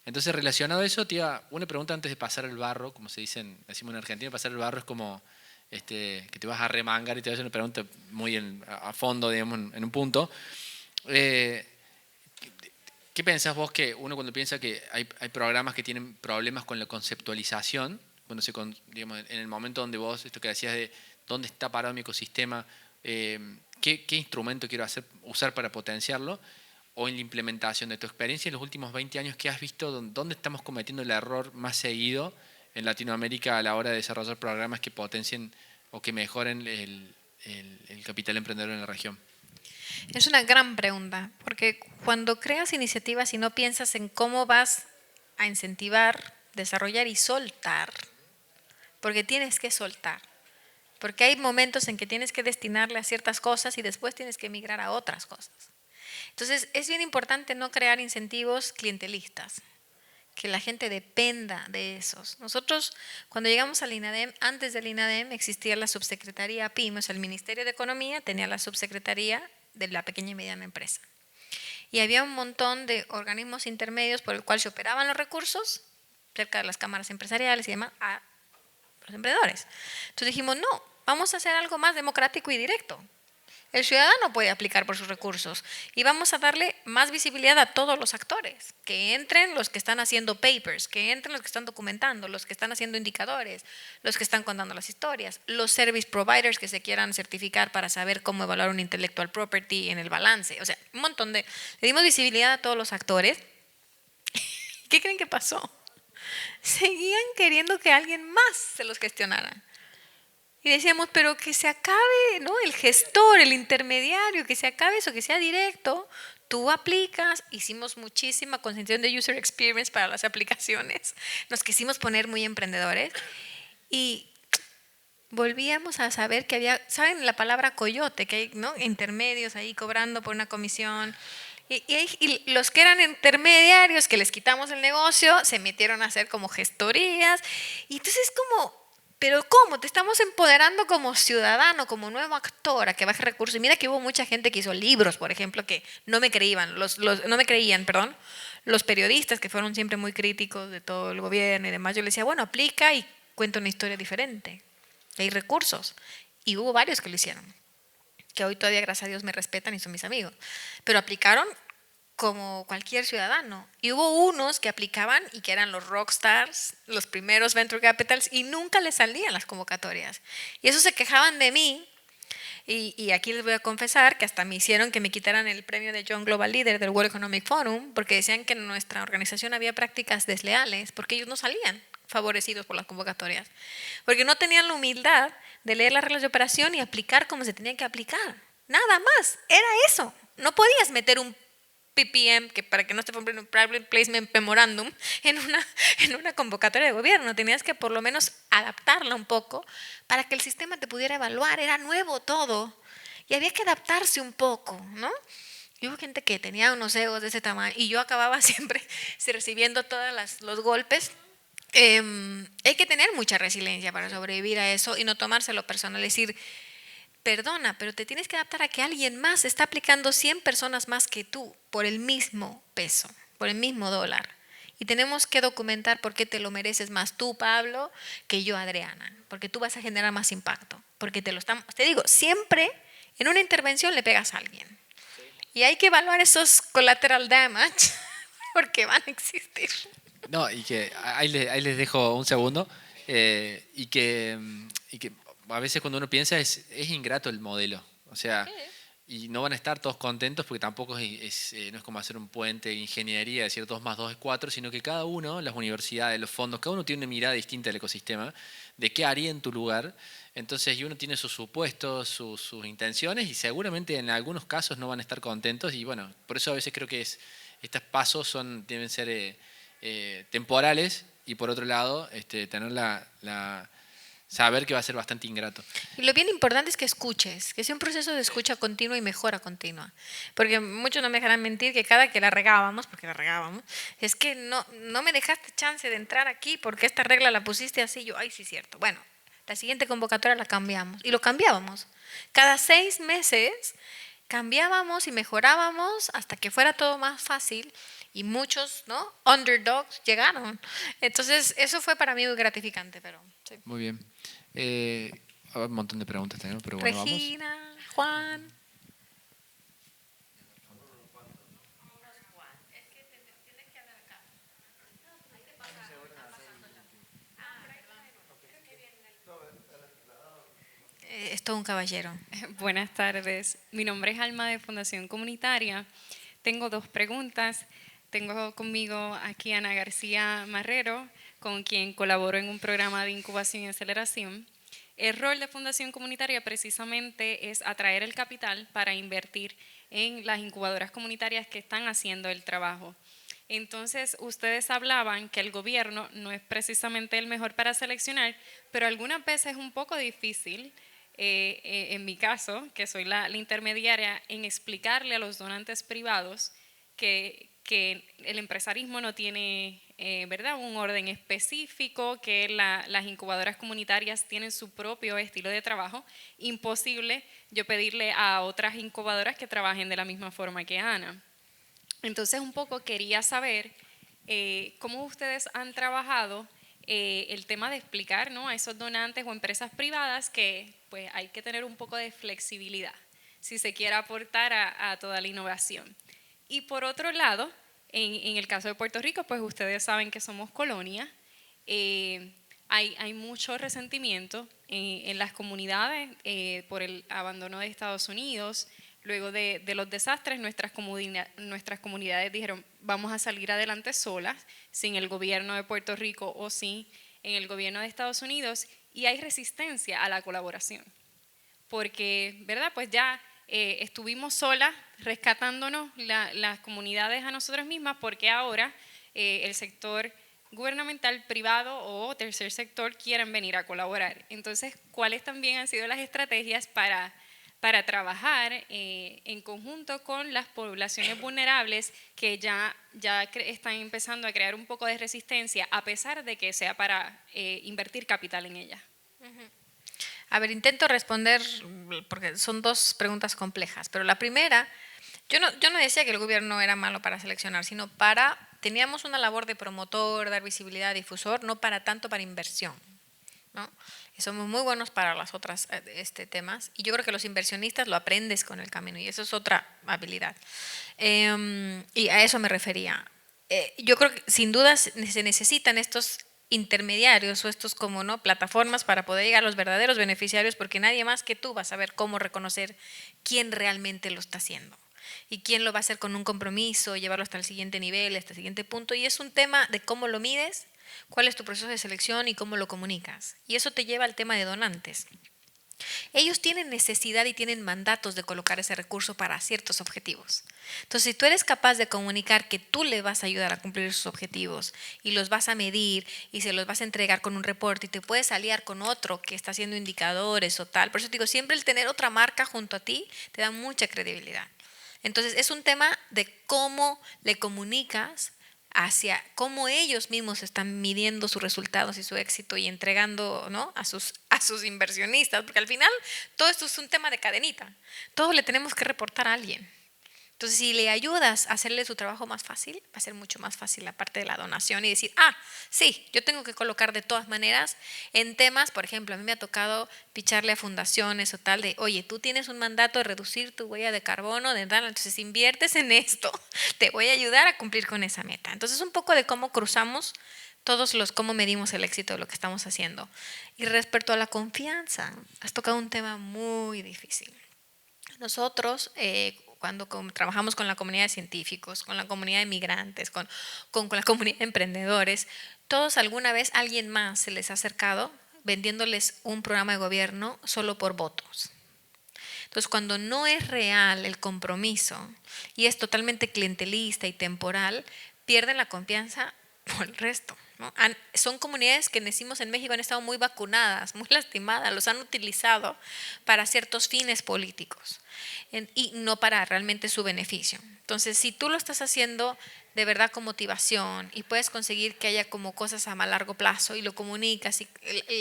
Entonces, relacionado a eso, tía, una pregunta antes de pasar el barro, como se dice, decimos en Argentina, pasar el barro es como que te vas a remangar y te vas a hacer una pregunta muy a fondo, digamos, en un punto. ¿Qué pensás vos que uno cuando piensa que hay programas que tienen problemas con la conceptualización, cuando digamos, en el momento donde vos, esto que decías de dónde está parado mi ecosistema, qué instrumento quiero usar para potenciarlo, o en la implementación de tu experiencia en los últimos 20 años, ¿qué has visto dónde estamos cometiendo el error más seguido en Latinoamérica a la hora de desarrollar programas que potencien o que mejoren el capital emprendedor en la región? Es una gran pregunta, porque cuando creas iniciativas y no piensas en cómo vas a incentivar, desarrollar y soltar, porque tienes que soltar, porque hay momentos en que tienes que destinarle a ciertas cosas y después tienes que migrar a otras cosas. Entonces, es bien importante no crear incentivos clientelistas, que la gente dependa de esos. Nosotros, cuando llegamos al INADEM, antes del INADEM existía la subsecretaría PYME, o sea, el Ministerio de Economía tenía la subsecretaría de la pequeña y mediana empresa. Y había un montón de organismos intermedios por el cual se operaban los recursos cerca de las cámaras empresariales y demás a los emprendedores. Entonces dijimos, no, vamos a hacer algo más democrático y directo. El ciudadano puede aplicar por sus recursos y vamos a darle más visibilidad a todos los actores, que entren los que están haciendo papers, que entren los que están documentando, los que están haciendo indicadores, los que están contando las historias, los service providers que se quieran certificar para saber cómo evaluar un intellectual property en el balance. O sea, un montón le dimos visibilidad a todos los actores. ¿Qué creen que pasó? Seguían queriendo que alguien más se los gestionara. Y decíamos, pero que se acabe, ¿no? El gestor, el intermediario, que se acabe eso, que sea directo. Tú aplicas, hicimos muchísima concentración de user experience para las aplicaciones. Nos quisimos poner muy emprendedores y volvíamos a saber que había, ¿saben la palabra coyote? Que hay, ¿no? Intermedios ahí cobrando por una comisión. Y los que eran intermediarios, que les quitamos el negocio, se metieron a hacer como gestorías. Y entonces como... Pero ¿cómo? Te estamos empoderando como ciudadano, como nuevo actor a que baje recursos. Y mira que hubo mucha gente que hizo libros, por ejemplo, que no me creían, los periodistas que fueron siempre muy críticos de todo el gobierno y demás. Yo les decía, bueno, aplica y cuenta una historia diferente. Hay recursos. Y hubo varios que lo hicieron. que hoy todavía, gracias a Dios, me respetan y son mis amigos, pero aplicaron como cualquier ciudadano. Y hubo unos que aplicaban y que eran los rockstars, los primeros venture capitals, y nunca les salían las convocatorias. Y eso se quejaban de mí. Y aquí les voy a confesar que hasta me hicieron que me quitaran el premio de Young Global Leader del World Economic Forum, porque decían que en nuestra organización había prácticas desleales, porque ellos no salían favorecidos por las convocatorias, porque no tenían la humildad de leer las reglas de operación y aplicar como se tenían que aplicar. Nada más, era eso. No podías meter un PPM, que para que no esté un Private Placement Memorandum, en una convocatoria de gobierno. Tenías que por lo menos adaptarla un poco para que el sistema te pudiera evaluar. Era nuevo todo y había que adaptarse un poco, ¿no? Y hubo gente que tenía unos egos de ese tamaño y yo acababa siempre recibiendo todos los golpes. Hay que tener mucha resiliencia para sobrevivir a eso y no tomárselo personal, decir, perdona, pero te tienes que adaptar a que alguien más está aplicando 100 personas más que tú por el mismo peso, por el mismo dólar. Y tenemos que documentar por qué te lo mereces más tú, Pablo, que yo, Adriana. Porque tú vas a generar más impacto. Porque te digo, siempre en una intervención le pegas a alguien. Y hay que evaluar esos collateral damage porque van a existir. No, y que ahí les dejo un segundo. Y que a veces cuando uno piensa es ingrato el modelo. O sea, y no van a estar todos contentos porque tampoco no es como hacer un puente de ingeniería, decir 2 más 2 es 4, sino que cada uno, las universidades, los fondos, cada uno tiene una mirada distinta del ecosistema, de qué haría en tu lugar. Entonces, y uno tiene sus supuestos, sus intenciones, y seguramente en algunos casos no van a estar contentos. Y bueno, por eso a veces creo que estos pasos deben ser temporales, y por otro lado, tener saber que va a ser bastante ingrato. Y lo bien importante es que escuches, que sea un proceso de escucha continua y mejora continua. Porque muchos no me dejarán mentir que cada que la regábamos, porque la regábamos, es que no me dejaste chance de entrar aquí porque esta regla la pusiste así. Yo, ay, sí, cierto. Bueno, la siguiente convocatoria la cambiamos. Y lo cambiábamos. Cada 6 meses cambiábamos y mejorábamos hasta que fuera todo más fácil. Y muchos, ¿no?, underdogs llegaron. Entonces, eso fue para mí muy gratificante. Pero, sí. Muy bien. Hay un montón de preguntas también, pero bueno, Regina, vamos. Juan. Es todo un caballero. Buenas tardes. Mi nombre es Alma de Fundación Comunitaria. Tengo 2 preguntas. Tengo conmigo aquí a Ana García Marrero, con quien colaboro en un programa de incubación y aceleración. El rol de Fundación Comunitaria precisamente es atraer el capital para invertir en las incubadoras comunitarias que están haciendo el trabajo. Entonces, ustedes hablaban que el gobierno no es precisamente el mejor para seleccionar, pero algunas veces es un poco difícil, en mi caso, que soy la intermediaria, en explicarle a los donantes privados que el empresarismo no tiene ¿verdad?, un orden específico, que las incubadoras comunitarias tienen su propio estilo de trabajo. Imposible yo pedirle a otras incubadoras que trabajen de la misma forma que Ana. Entonces, un poco quería saber cómo ustedes han trabajado el tema de explicar, ¿no?, a esos donantes o empresas privadas que pues, hay que tener un poco de flexibilidad si se quiere aportar a toda la innovación. Y por otro lado, en el caso de Puerto Rico, pues ustedes saben que somos colonia. Hay mucho resentimiento en las comunidades por el abandono de Estados Unidos. Luego de los desastres, nuestras comunidades dijeron, vamos a salir adelante solas, sin el gobierno de Puerto Rico o sin en el gobierno de Estados Unidos, y hay resistencia a la colaboración. Porque, ¿verdad?, pues ya estuvimos solas rescatándonos las comunidades a nosotras mismas, porque ahora el sector gubernamental, privado o tercer sector quieren venir a colaborar. Entonces, ¿cuáles también han sido las estrategias para trabajar en conjunto con las poblaciones vulnerables que ya están empezando a crear un poco de resistencia, a pesar de que sea para invertir capital en ellas? A ver, intento responder, porque son 2 preguntas complejas, pero la primera, yo no decía que el gobierno era malo para seleccionar, sino teníamos una labor de promotor, dar visibilidad, difusor, no para tanto para inversión. ¿no? Y somos muy buenos para las otras temas. Y yo creo que los inversionistas lo aprendes con el camino y eso es otra habilidad. Y a eso me refería. Yo creo que sin duda se necesitan estos intermediarios o estos como no plataformas para poder llegar a los verdaderos beneficiarios, porque nadie más que tú va a saber cómo reconocer quién realmente lo está haciendo y quién lo va a hacer con un compromiso, llevarlo hasta el siguiente nivel, hasta el siguiente punto. Y es un tema de cómo lo mides, cuál es tu proceso de selección y cómo lo comunicas. Y eso te lleva al tema de donantes. Ellos tienen necesidad y tienen mandatos de colocar ese recurso para ciertos objetivos. Entonces, si tú eres capaz de comunicar que tú le vas a ayudar a cumplir esos objetivos y los vas a medir y se los vas a entregar con un reporte y te puedes aliar con otro que está haciendo indicadores o tal, por eso te digo, siempre el tener otra marca junto a ti te da mucha credibilidad. Entonces, es un tema de cómo le comunicas hacia cómo ellos mismos están midiendo sus resultados y su éxito y entregando, ¿no?, a sus inversionistas, porque al final todo esto es un tema de cadenita, todo le tenemos que reportar a alguien. Entonces, si le ayudas a hacerle su trabajo más fácil, va a ser mucho más fácil la parte de la donación y decir, sí, yo tengo que colocar de todas maneras en temas, por ejemplo, a mí me ha tocado picharle a fundaciones o tal de, oye, tú tienes un mandato de reducir tu huella de carbono, de tal, entonces inviertes en esto, te voy a ayudar a cumplir con esa meta. Entonces, un poco de cómo cruzamos cómo medimos el éxito de lo que estamos haciendo. Y respecto a la confianza, has tocado un tema muy difícil. Nosotros, cuando trabajamos con la comunidad de científicos, con la comunidad de migrantes, con la comunidad de emprendedores, todos alguna vez alguien más se les ha acercado vendiéndoles un programa de gobierno solo por votos. Entonces, cuando no es real el compromiso y es totalmente clientelista y temporal, pierden la confianza por el resto, ¿no? Son comunidades que decimos en México han estado muy vacunadas, muy lastimadas, los han utilizado para ciertos fines políticos y no para realmente su beneficio. Entonces, si tú lo estás haciendo de verdad con motivación y puedes conseguir que haya como cosas a más largo plazo y lo comunicas, y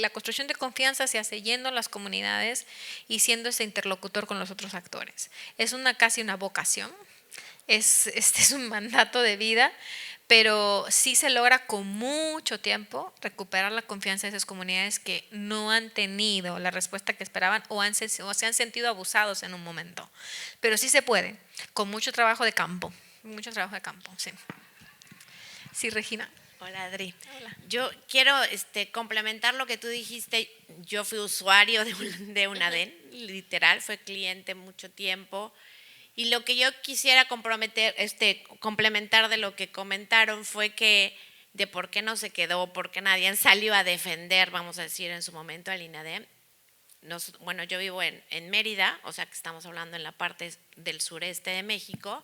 la construcción de confianza se hace yendo a las comunidades y siendo ese interlocutor con los otros actores. Es casi una vocación, es un mandato de vida, pero sí se logra con mucho tiempo recuperar la confianza de esas comunidades que no han tenido la respuesta que esperaban o se han sentido abusados en un momento. Pero sí se puede, con mucho trabajo de campo, sí. Sí, Regina. Hola, Adri. Hola. Yo quiero complementar lo que tú dijiste. Yo fui usuario de UNADEN, literal, fue cliente mucho tiempo. Y lo que yo quisiera complementar de lo que comentaron fue que de por qué no se quedó, por qué nadie salió a defender, vamos a decir, en su momento al INADEM. Bueno, yo vivo en Mérida, o sea que estamos hablando en la parte del sureste de México,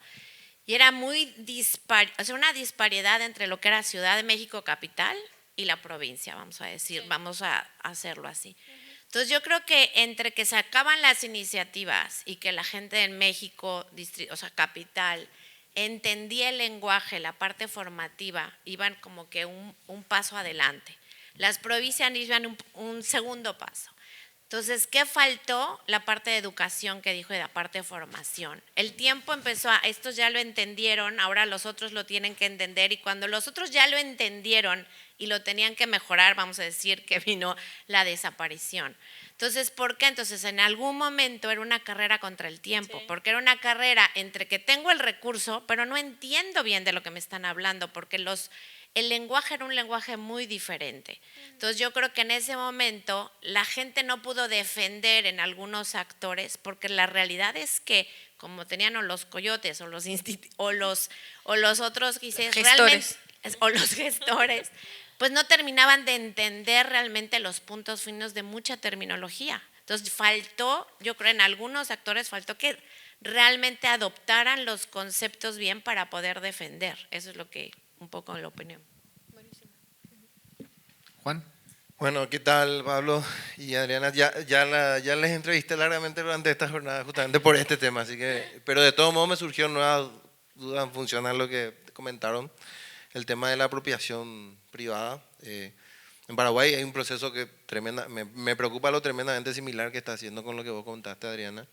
y era una disparidad entre lo que era Ciudad de México capital y la provincia, vamos a decir, sí. Vamos a hacerlo así. Entonces yo creo que entre que se acaban las iniciativas y que la gente en México, o sea, capital, entendía el lenguaje, la parte formativa, iban como que un paso adelante. Las provincias iban un segundo paso. Entonces, ¿qué faltó? La parte de educación que dijo y la parte de formación. El tiempo empezó estos ya lo entendieron, ahora los otros lo tienen que entender y cuando los otros ya lo entendieron y lo tenían que mejorar, vamos a decir que vino la desaparición. Entonces, ¿por qué? Entonces, en algún momento era una carrera contra el tiempo, sí. Porque era una carrera entre que tengo el recurso, pero no entiendo bien de lo que me están hablando, porque el lenguaje era un lenguaje muy diferente. Entonces yo creo que en ese momento la gente no pudo defender en algunos actores porque la realidad es que como tenían o los coyotes o los otros gestores, o los gestores, pues no terminaban de entender realmente los puntos finos de mucha terminología. Entonces faltó, yo creo en algunos actores faltó que realmente adoptaran los conceptos bien para poder defender. Eso es lo que un poco la opinión. Juan. Bueno, ¿qué tal, Pablo y Adriana? Ya les entrevisté largamente durante esta jornada justamente por este tema, así que, pero de todo modo me surgió nueva duda en función a lo que comentaron, el tema de la apropiación privada. En Paraguay hay un proceso que me preocupa lo tremendamente similar que está haciendo con lo que vos contaste, Adriana,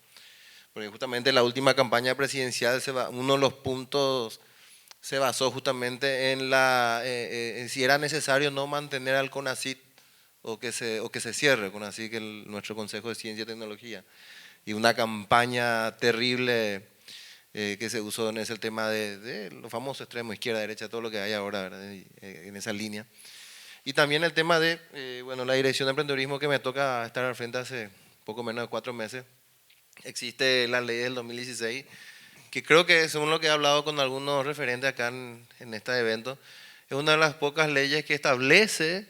porque justamente en la última campaña presidencial uno de los puntos se basó justamente en si era necesario no mantener al CONACYT o que se cierre, con así que nuestro Consejo de Ciencia y Tecnología. Y una campaña terrible que se usó es el tema de los famosos extremos, izquierda, derecha, todo lo que hay ahora, ¿verdad? En esa línea. Y también el tema de la Dirección de Emprendedurismo, que me toca estar al frente hace poco menos de 4 meses. Existe la ley del 2016, que creo que, según lo que he hablado con algunos referentes acá en este evento, es una de las pocas leyes que establece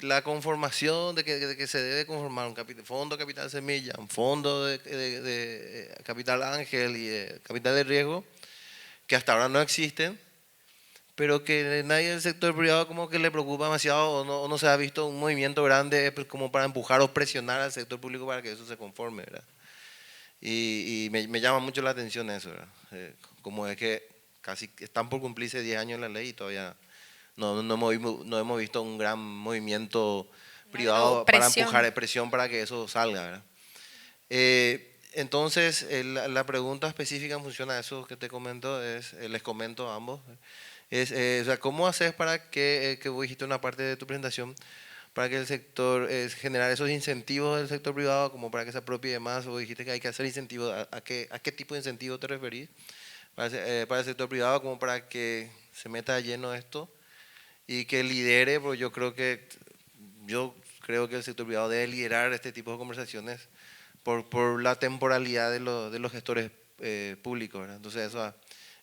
la conformación de que se debe conformar un fondo de capital semilla, un fondo de capital ángel y de capital de riesgo, que hasta ahora no existen, pero que nadie del sector privado como que le preocupa demasiado o no se ha visto un movimiento grande como para empujar o presionar al sector público para que eso se conforme, ¿verdad? Y me llama mucho la atención eso, ¿verdad? Como es que casi están por cumplirse 10 años la ley y todavía no hemos visto un gran movimiento privado para empujar presión para que eso salga, ¿verdad? Entonces, la pregunta específica en función a eso que te comento les comento a ambos, o sea, ¿cómo haces para que vos dijiste una parte de tu presentación, para que el sector, generar esos incentivos del sector privado como para que se apropie más? Vos dijiste que hay que hacer incentivos, ¿a qué tipo de incentivo te referís para el sector privado como para que se meta de lleno esto y que lidere? Porque yo creo que el sector privado debe liderar este tipo de conversaciones por la temporalidad de los gestores públicos, ¿verdad? Entonces eso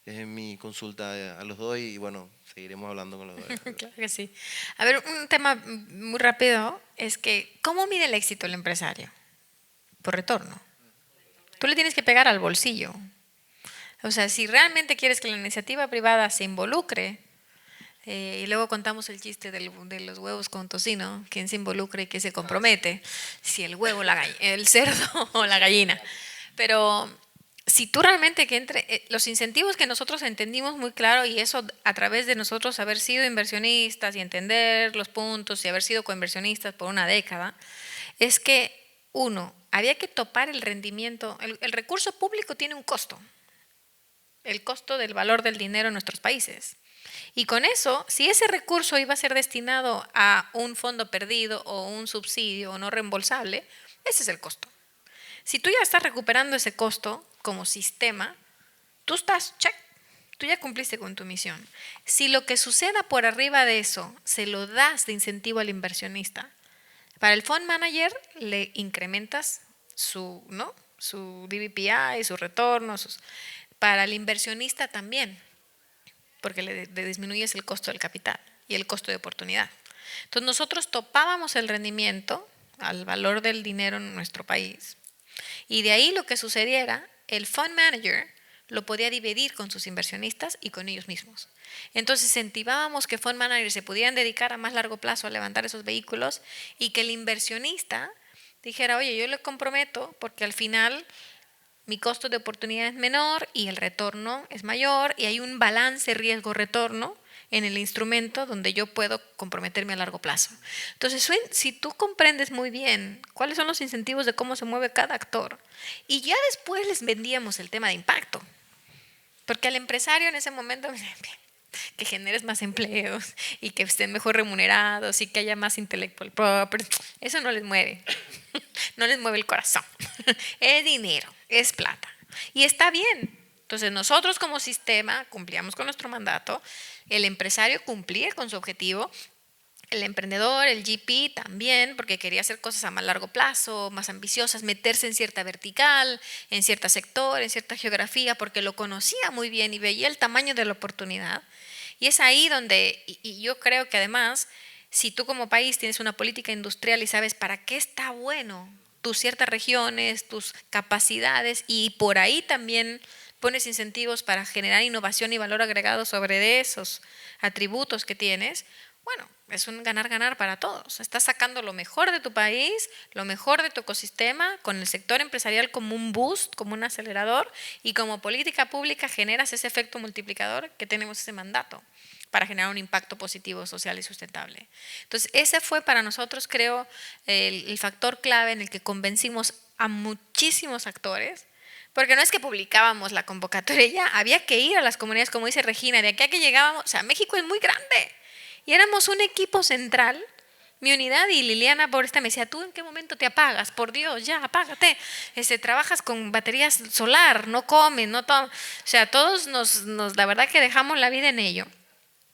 es mi consulta a los dos y bueno, seguiremos hablando con los dos. Claro que sí. A ver, un tema muy rápido es que ¿cómo mide el éxito el empresario? Por retorno. Tú le tienes que pegar al bolsillo. O sea, si realmente quieres que la iniciativa privada se involucre, y luego contamos el chiste de los huevos con tocino, quién se involucra y quién se compromete, si el huevo, el cerdo o la gallina. Pero si tú realmente los incentivos que nosotros entendimos muy claro, y eso a través de nosotros haber sido inversionistas y entender los puntos y haber sido coinversionistas por una década, es que había que topar el rendimiento. El recurso público tiene un costo, el costo del valor del dinero en nuestros países. Y con eso, si ese recurso iba a ser destinado a un fondo perdido o un subsidio o no reembolsable, ese es el costo. Si tú ya estás recuperando ese costo como sistema, tú ya cumpliste con tu misión. Si lo que suceda por arriba de eso se lo das de incentivo al inversionista, para el fund manager le incrementas su DVPI, su retorno, para el inversionista también, porque le disminuyes el costo del capital y el costo de oportunidad. Entonces nosotros topábamos el rendimiento al valor del dinero en nuestro país y de ahí lo que sucediera, el fund manager lo podía dividir con sus inversionistas y con ellos mismos. Entonces incentivábamos que fund managers se pudieran dedicar a más largo plazo a levantar esos vehículos y que el inversionista dijera, oye, yo le comprometo porque al final mi costo de oportunidad es menor y el retorno es mayor y hay un balance riesgo-retorno en el instrumento donde yo puedo comprometerme a largo plazo. Entonces, si tú comprendes muy bien cuáles son los incentivos de cómo se mueve cada actor, y ya después les vendíamos el tema de impacto, porque al empresario en ese momento que generes más empleos y que estén mejor remunerados y que haya más intellectual property, eso no les mueve, no les mueve el corazón, es dinero, es plata y está bien. Entonces nosotros como sistema cumplíamos con nuestro mandato, el empresario cumplía con su objetivo, el emprendedor, el GP también, porque quería hacer cosas a más largo plazo, más ambiciosas, meterse en cierta vertical, en cierto sector, en cierta geografía, porque lo conocía muy bien y veía el tamaño de la oportunidad. Y es ahí donde, y yo creo que además, si tú como país tienes una política industrial y sabes para qué está bueno tus ciertas regiones, tus capacidades, y por ahí también pones incentivos para generar innovación y valor agregado sobre esos atributos que tienes, bueno, es un ganar-ganar para todos. Estás sacando lo mejor de tu país, lo mejor de tu ecosistema, con el sector empresarial como un boost, como un acelerador, y como política pública generas ese efecto multiplicador que tenemos ese mandato para generar un impacto positivo, social y sustentable. Entonces, ese fue para nosotros, creo, el factor clave en el que convencimos a muchísimos actores, porque no es que publicábamos la convocatoria, ya había que ir a las comunidades, como dice Regina, de aquí a que llegábamos, o sea, México es muy grande, y éramos un equipo central mi unidad y Liliana por esta me decía, ¿tú en qué momento te apagas? Por Dios, ya, apágate. Trabajas con baterías solar, no comes, no tomas. O sea, todos la verdad que dejamos la vida en ello,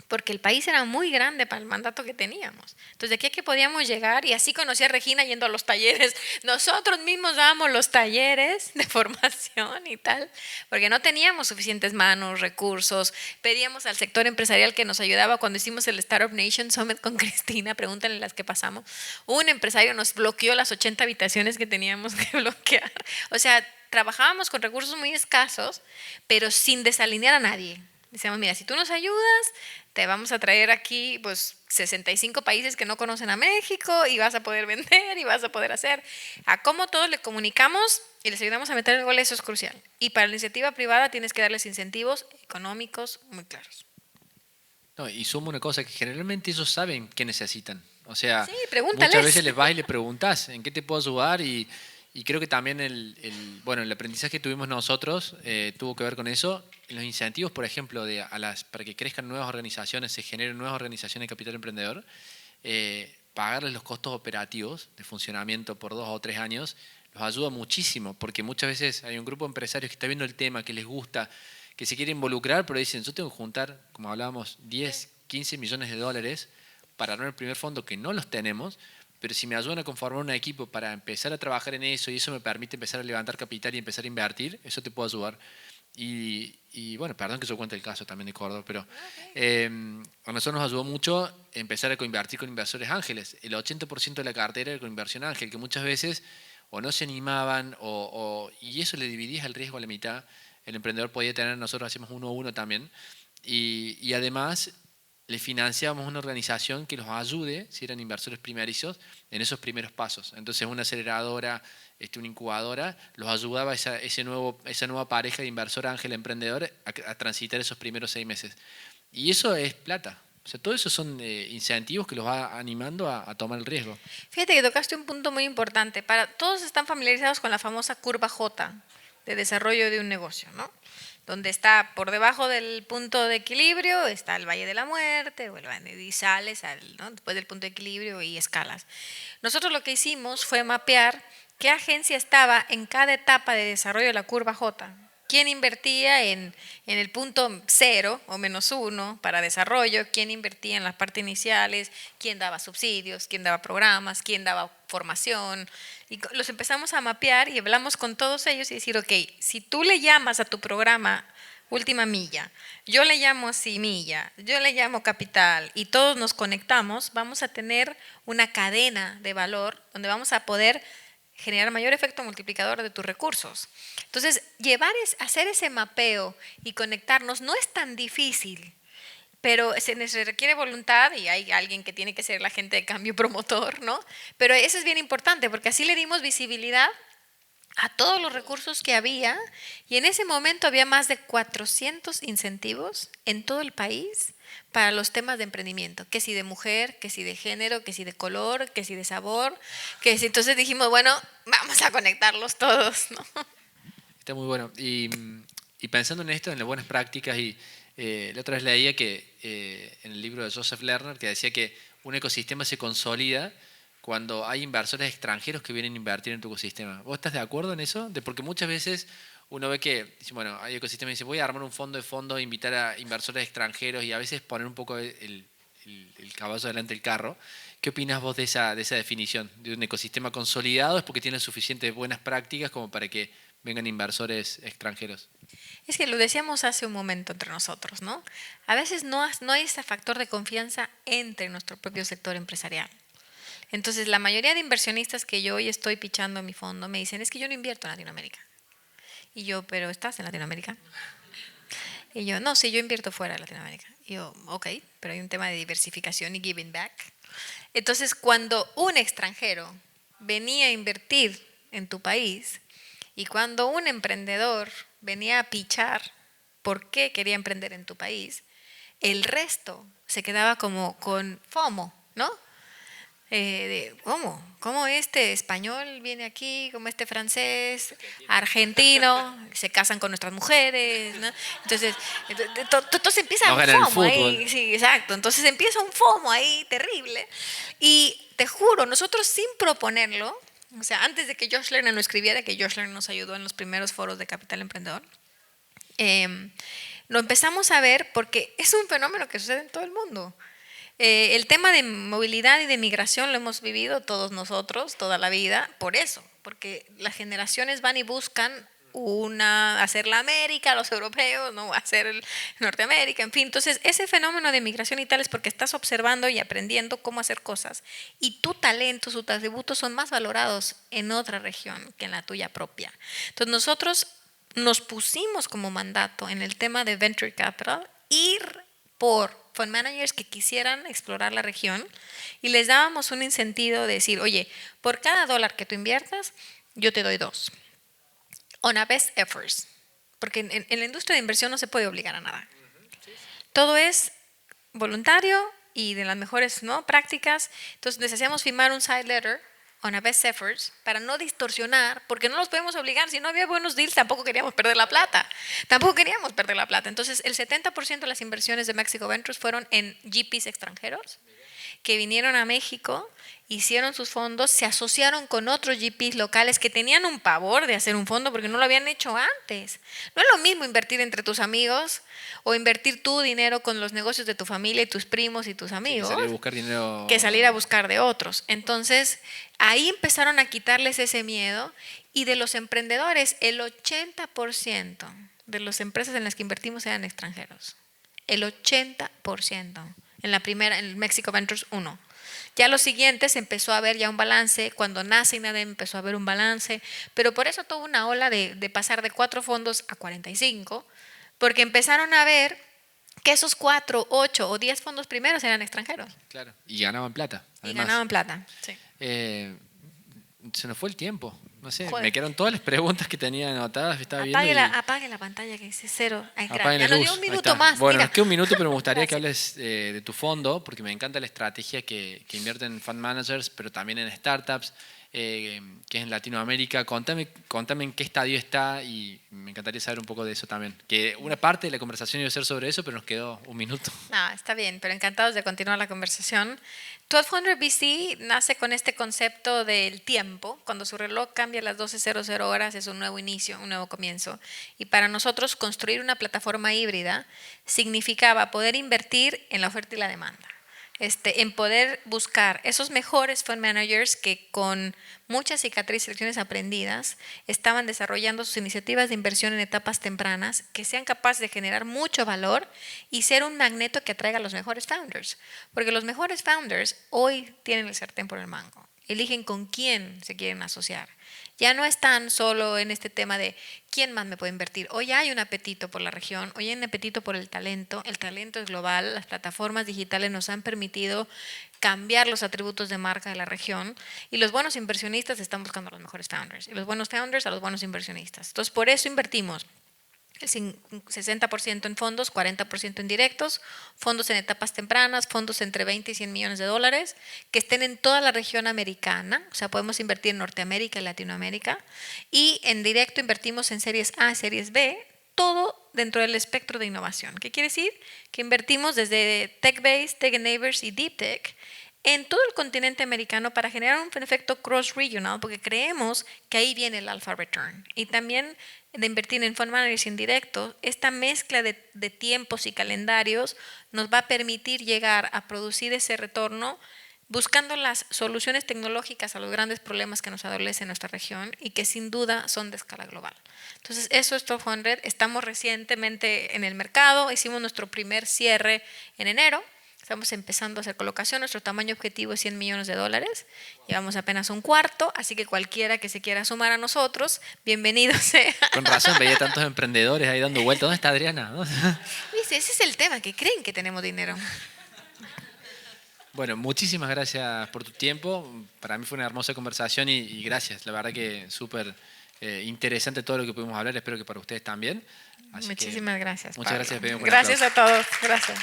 porque el país era muy grande para el mandato que teníamos. Entonces, de aquí a que podíamos llegar, y así conocí a Regina yendo a los talleres, nosotros mismos dábamos los talleres de formación y tal, porque no teníamos suficientes manos, recursos, pedíamos al sector empresarial que nos ayudaba cuando hicimos el Startup Nation Summit con Cristina, pregúntenle las que pasamos, un empresario nos bloqueó las 80 habitaciones que teníamos que bloquear. O sea, trabajábamos con recursos muy escasos, pero sin desalinear a nadie. Decíamos, mira, si tú nos ayudas, te vamos a traer aquí pues 65 países que no conocen a México y vas a poder vender y vas a poder hacer. A cómo todos le comunicamos y les ayudamos a meter el gol, eso es crucial. Y para la iniciativa privada tienes que darles incentivos económicos muy claros. No, y sumo una cosa, que generalmente ellos saben qué necesitan. O sea, sí, pregúntales. Muchas veces les vas y le preguntas en qué te puedo ayudar y creo que también el aprendizaje que tuvimos nosotros tuvo que ver con eso. Los incentivos, por ejemplo, para que crezcan nuevas organizaciones, se generen nuevas organizaciones de capital emprendedor, pagarles los costos operativos de funcionamiento por 2 o 3 años, los ayuda muchísimo, porque muchas veces hay un grupo de empresarios que está viendo el tema, que les gusta, que se quiere involucrar, pero dicen, yo tengo que juntar, como hablábamos, 10, 15 millones de dólares para armar el primer fondo, que no los tenemos, pero si me ayudan a conformar un equipo para empezar a trabajar en eso y eso me permite empezar a levantar capital y empezar a invertir, eso te puedo ayudar. Y bueno, perdón que yo cuente el caso también de Córdoba, pero a nosotros nos ayudó mucho empezar a coinvertir con inversores ángeles. El 80% de la cartera era con inversión ángel, que muchas veces o no se animaban y eso le dividías el riesgo a la mitad. El emprendedor podía tener, nosotros hacemos 1 a 1 también, y además le financiábamos una organización que los ayude, si eran inversores primerizos, en esos primeros pasos. Entonces una aceleradora, una incubadora, los ayudaba esa nueva pareja de inversor ángel emprendedor a transitar esos primeros 6 meses. Y eso es plata. O sea, todo eso son incentivos que los va animando a tomar el riesgo. Fíjate que tocaste un punto muy importante. Todos están familiarizados con la famosa curva J de desarrollo de un negocio, ¿no? Donde está por debajo del punto de equilibrio, está el Valle de la Muerte, y sales ¿no? después del punto de equilibrio y escalas. Nosotros lo que hicimos fue mapear qué agencia estaba en cada etapa de desarrollo de la curva J. ¿Quién invertía en el punto 0 o -1 para desarrollo? ¿Quién invertía en las partes iniciales? ¿Quién daba subsidios? ¿Quién daba programas? ¿Quién daba formación? Y los empezamos a mapear y hablamos con todos ellos y decir, ok, si tú le llamas a tu programa Última Milla, yo le llamo así Milla, yo le llamo Capital y todos nos conectamos, vamos a tener una cadena de valor donde vamos a poder generar mayor efecto multiplicador de tus recursos. Entonces, hacer ese mapeo y conectarnos no es tan difícil, pero se requiere voluntad y hay alguien que tiene que ser el agente de cambio promotor, ¿no? Pero eso es bien importante porque así le dimos visibilidad a todos los recursos que había y en ese momento había más de 400 incentivos en todo el país para los temas de emprendimiento, que si de mujer, que si de género, que si de color, que si de sabor, que si entonces dijimos, bueno, vamos a conectarlos todos, ¿no? Está muy bueno. Y pensando en esto, en las buenas prácticas, y la otra vez leía que en el libro de Joseph Lerner, que decía que un ecosistema se consolida cuando hay inversores extranjeros que vienen a invertir en tu ecosistema. ¿Vos estás de acuerdo en eso? Porque muchas veces uno ve que, bueno, hay ecosistemas y dice, voy a armar un fondo e invitar a inversores extranjeros y a veces poner un poco el caballo delante del carro. ¿Qué opinas vos de esa definición? De un ecosistema consolidado es porque tiene suficientes buenas prácticas como para que vengan inversores extranjeros. Es que lo decíamos hace un momento entre nosotros, ¿no? A veces no hay ese factor de confianza entre nuestro propio sector empresarial. Entonces, la mayoría de inversionistas que yo hoy estoy pichando en mi fondo me dicen, es que yo no invierto en Latinoamérica. Y yo, ¿pero estás en Latinoamérica? Y yo, no, sí, yo invierto fuera de Latinoamérica. Y yo, ok, pero hay un tema de diversificación y giving back. Entonces, cuando un extranjero venía a invertir en tu país y cuando un emprendedor venía a pichar por qué quería emprender en tu país, el resto se quedaba como con FOMO, ¿no? ¿Cómo este español viene aquí? ¿Cómo este francés, argentino, se casan con nuestras mujeres? ¿No? Entonces empieza un FOMO ahí. Sí, exacto. Entonces empieza un FOMO ahí terrible. Y te juro, nosotros sin proponerlo, o sea, antes de que Josh Lerner lo escribiera, que Josh Lerner nos ayudó en los primeros foros de Capital Emprendedor, lo empezamos a ver porque es un fenómeno que sucede en todo el mundo. El tema de movilidad y de migración lo hemos vivido todos nosotros, toda la vida, por eso, porque las generaciones van y buscan hacer la América, los europeos, no hacer Norteamérica, en fin. Entonces, ese fenómeno de migración y tal es porque estás observando y aprendiendo cómo hacer cosas y tu talento, tus atributos son más valorados en otra región que en la tuya propia. Entonces, nosotros nos pusimos como mandato en el tema de Venture Capital ir por fund managers que quisieran explorar la región y les dábamos un incentivo de decir, oye, por cada $1 que tú inviertas, yo te doy 2. On a best efforts. Porque en la industria de inversión no se puede obligar a nada. Todo es voluntario y de las mejores, ¿no?, prácticas. Entonces les hacíamos firmar un side letter on a best efforts para no distorsionar, porque no los podemos obligar. Si no había buenos deals, tampoco queríamos perder la plata. Entonces, el 70% de las inversiones de Mexico Ventures fueron en GPs extranjeros que vinieron a México, hicieron sus fondos, se asociaron con otros GPs locales que tenían un pavor de hacer un fondo porque no lo habían hecho antes. No es lo mismo invertir entre tus amigos o invertir tu dinero con los negocios de tu familia y tus primos y tus amigos, que salir a buscar dinero, que salir a buscar de otros. Entonces, ahí empezaron a quitarles ese miedo y de los emprendedores, el 80% de las empresas en las que invertimos eran extranjeros. El 80%. En la primera, en Mexico Ventures 1. Ya los siguientes empezó a haber ya un balance, cuando nace INADEM empezó a haber un balance, pero por eso tuvo una ola de pasar de 4 fondos a 45, porque empezaron a ver que esos 4, 8 o 10 fondos primeros eran extranjeros. Claro, y ganaban plata. Además. Y ganaban plata, sí. Se nos fue el tiempo. No sé, Joder. me quedaron todas las preguntas que tenía anotadas. Estaba Apague la pantalla que dice 0. Apaguen Ya la nos luz. dio un Ahí minuto está. más. Bueno, mira. nos queda un minuto, pero me gustaría que Gracias. hables de tu fondo, porque me encanta la estrategia que invierten en fund managers, pero también en startups, que es en Latinoamérica. Contame en qué estadio está y me encantaría saber un poco de eso también. Que una parte de la conversación iba a ser sobre eso, pero nos quedó un minuto. No, está bien, pero encantados de continuar la conversación. 1200 BC nace con este concepto del tiempo. Cuando su reloj cambia a las 12:00 horas es un nuevo inicio, un nuevo comienzo. Y para nosotros construir una plataforma híbrida significaba poder invertir en la oferta y la demanda. En poder buscar esos mejores fund managers que con muchas cicatrices y lecciones aprendidas estaban desarrollando sus iniciativas de inversión en etapas tempranas que sean capaces de generar mucho valor y ser un magneto que atraiga a los mejores founders. Porque los mejores founders hoy tienen el sartén por el mango. Eligen con quién se quieren asociar. Ya no están solo en este tema de quién más me puede invertir. Hoy hay un apetito por la región, hoy hay un apetito por el talento es global, las plataformas digitales nos han permitido cambiar los atributos de marca de la región y los buenos inversionistas están buscando a los mejores founders y los buenos founders a los buenos inversionistas. Entonces, por eso invertimos el 60% en fondos, 40% en directos, fondos en etapas tempranas, fondos entre 20 y 100 millones de dólares, que estén en toda la región americana, o sea, podemos invertir en Norteamérica y Latinoamérica, y en directo invertimos en series A, series B, todo dentro del espectro de innovación. ¿Qué quiere decir? Que invertimos desde TechBase, Tech Enablers y Deep Tech en todo el continente americano para generar un efecto cross-regional, porque creemos que ahí viene el alpha return. Y también de invertir en fund managers indirectos, esta mezcla de tiempos y calendarios nos va a permitir llegar a producir ese retorno buscando las soluciones tecnológicas a los grandes problemas que nos adolecen en nuestra región y que sin duda son de escala global. Entonces, eso es 1200. Estamos recientemente en el mercado, hicimos nuestro primer cierre en enero. Estamos empezando a hacer colocación, nuestro tamaño objetivo es 100 millones de dólares, llevamos apenas un cuarto, así que cualquiera que se quiera sumar a nosotros, bienvenido sea. Con razón, veía tantos emprendedores ahí dando vueltas. ¿Dónde está Adriana? ¿Viste? Ese es el tema, que creen que tenemos dinero. Bueno, muchísimas gracias por tu tiempo. Para mí fue una hermosa conversación y gracias. La verdad que súper interesante todo lo que pudimos hablar. Espero que para ustedes también. Muchísimas gracias. Muchas Pablo. gracias. Gracias a todos. Gracias.